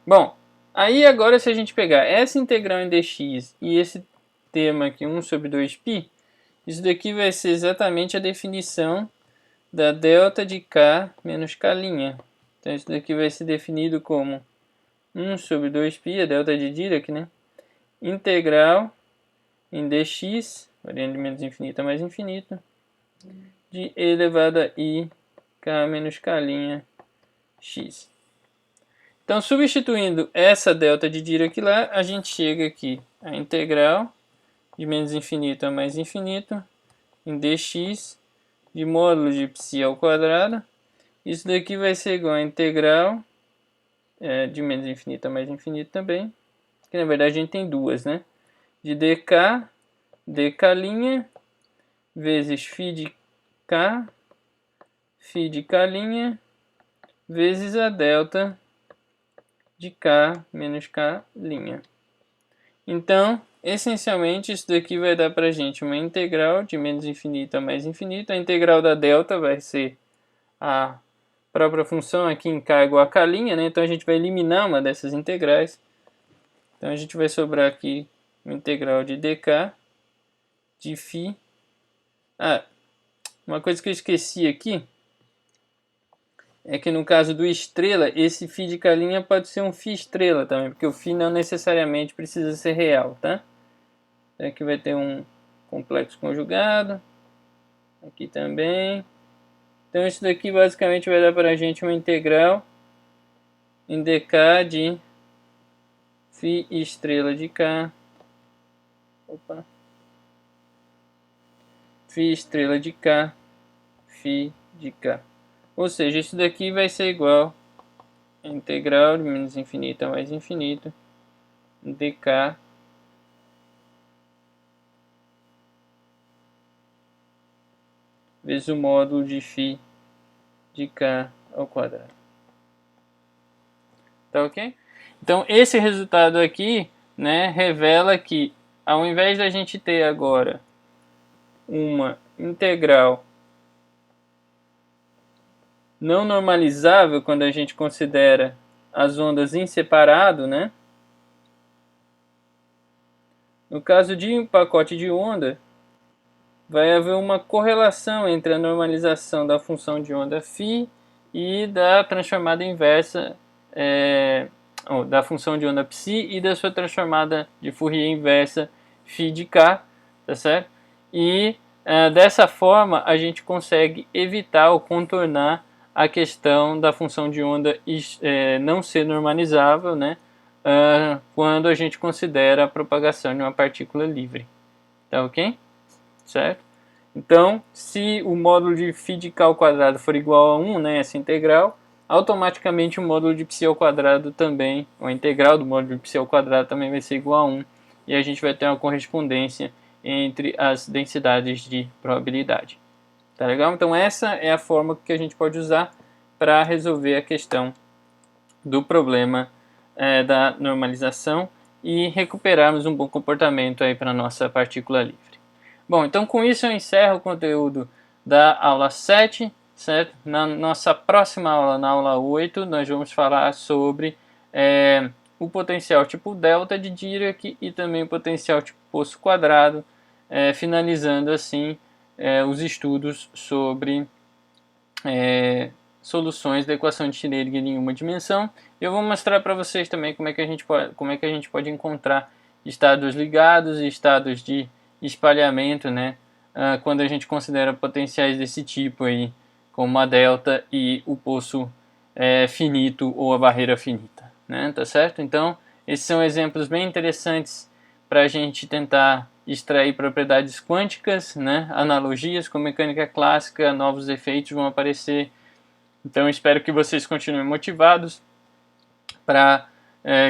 Bom, aí agora se a gente pegar essa integral em dx e esse termo aqui, 1 sobre 2π, isso daqui vai ser exatamente a definição da delta de k menos k'. Então isso daqui vai ser definido como 1 sobre 2π, a delta de Dirac, né? Integral em dx, variando de menos infinito a mais infinito, de e elevado a i k menos k' x. Então, substituindo essa delta de Dirac lá, a gente chega aqui a integral de menos infinito a mais infinito em dx de módulo de π ao quadrado. Isso daqui vai ser igual a integral de menos infinito a mais infinito também, que na verdade a gente tem duas, né? De dk, dk' vezes φ de k, φ de k' vezes a delta de k menos k'. Então, essencialmente, isso daqui vai dar para a gente uma integral de menos infinito a mais infinito. A integral da delta vai ser a própria função aqui em k igual a k', né? Então a gente vai eliminar uma dessas integrais. Então a gente vai sobrar aqui uma integral de dk de φ. Uma coisa que eu esqueci aqui é que no caso do estrela, esse φ de k' pode ser um φ estrela também, porque o φ não necessariamente precisa ser real, tá? Então aqui vai ter um complexo conjugado, aqui também. Então isso daqui basicamente vai dar para a gente uma integral em dk de φ estrela de k. φ estrela de k, φ de k. Ou seja, isso daqui vai ser igual a integral de menos infinito a mais infinito dk vezes o módulo de φ de k ao quadrado. Tá ok? Então esse resultado aqui, né, revela que ao invés da gente ter agora uma integral não normalizável quando a gente considera as ondas em separado, né? No caso de um pacote de onda, vai haver uma correlação entre a normalização da função de onda φ e da transformada inversa da função de onda psi e da sua transformada de Fourier inversa φ de k, tá certo? e dessa forma a gente consegue evitar ou contornar a questão da função de onda não ser normalizável, né, quando a gente considera a propagação de uma partícula livre. Tá ok? Certo? Então, se o módulo de φ de k ao quadrado for igual a 1, né, essa integral, automaticamente o módulo de ψ ao quadrado também, ou a integral do módulo de ψ ao quadrado também vai ser igual a 1, e a gente vai ter uma correspondência entre as densidades de probabilidade. Tá legal? Então essa é a forma que a gente pode usar para resolver a questão do problema da normalização e recuperarmos um bom comportamento aí para a nossa partícula livre. Bom, então com isso eu encerro o conteúdo da aula 7, certo? Na nossa próxima aula, na aula 8, nós vamos falar sobre o potencial tipo delta de Dirac e também o potencial tipo poço quadrado, finalizando assim os estudos sobre soluções da equação de Schrödinger em uma dimensão. Eu vou mostrar para vocês também como é que a gente pode encontrar estados ligados e estados de espalhamento, né, quando a gente considera potenciais desse tipo aí, como a delta e o poço finito ou a barreira finita, né, tá certo? Então, esses são exemplos bem interessantes para a gente tentar extrair propriedades quânticas, né, analogias com mecânica clássica, novos efeitos vão aparecer. Então, espero que vocês continuem motivados para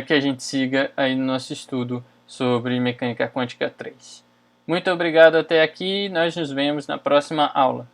que a gente siga aí no nosso estudo sobre mecânica quântica 3. Muito obrigado até aqui, nós nos vemos na próxima aula.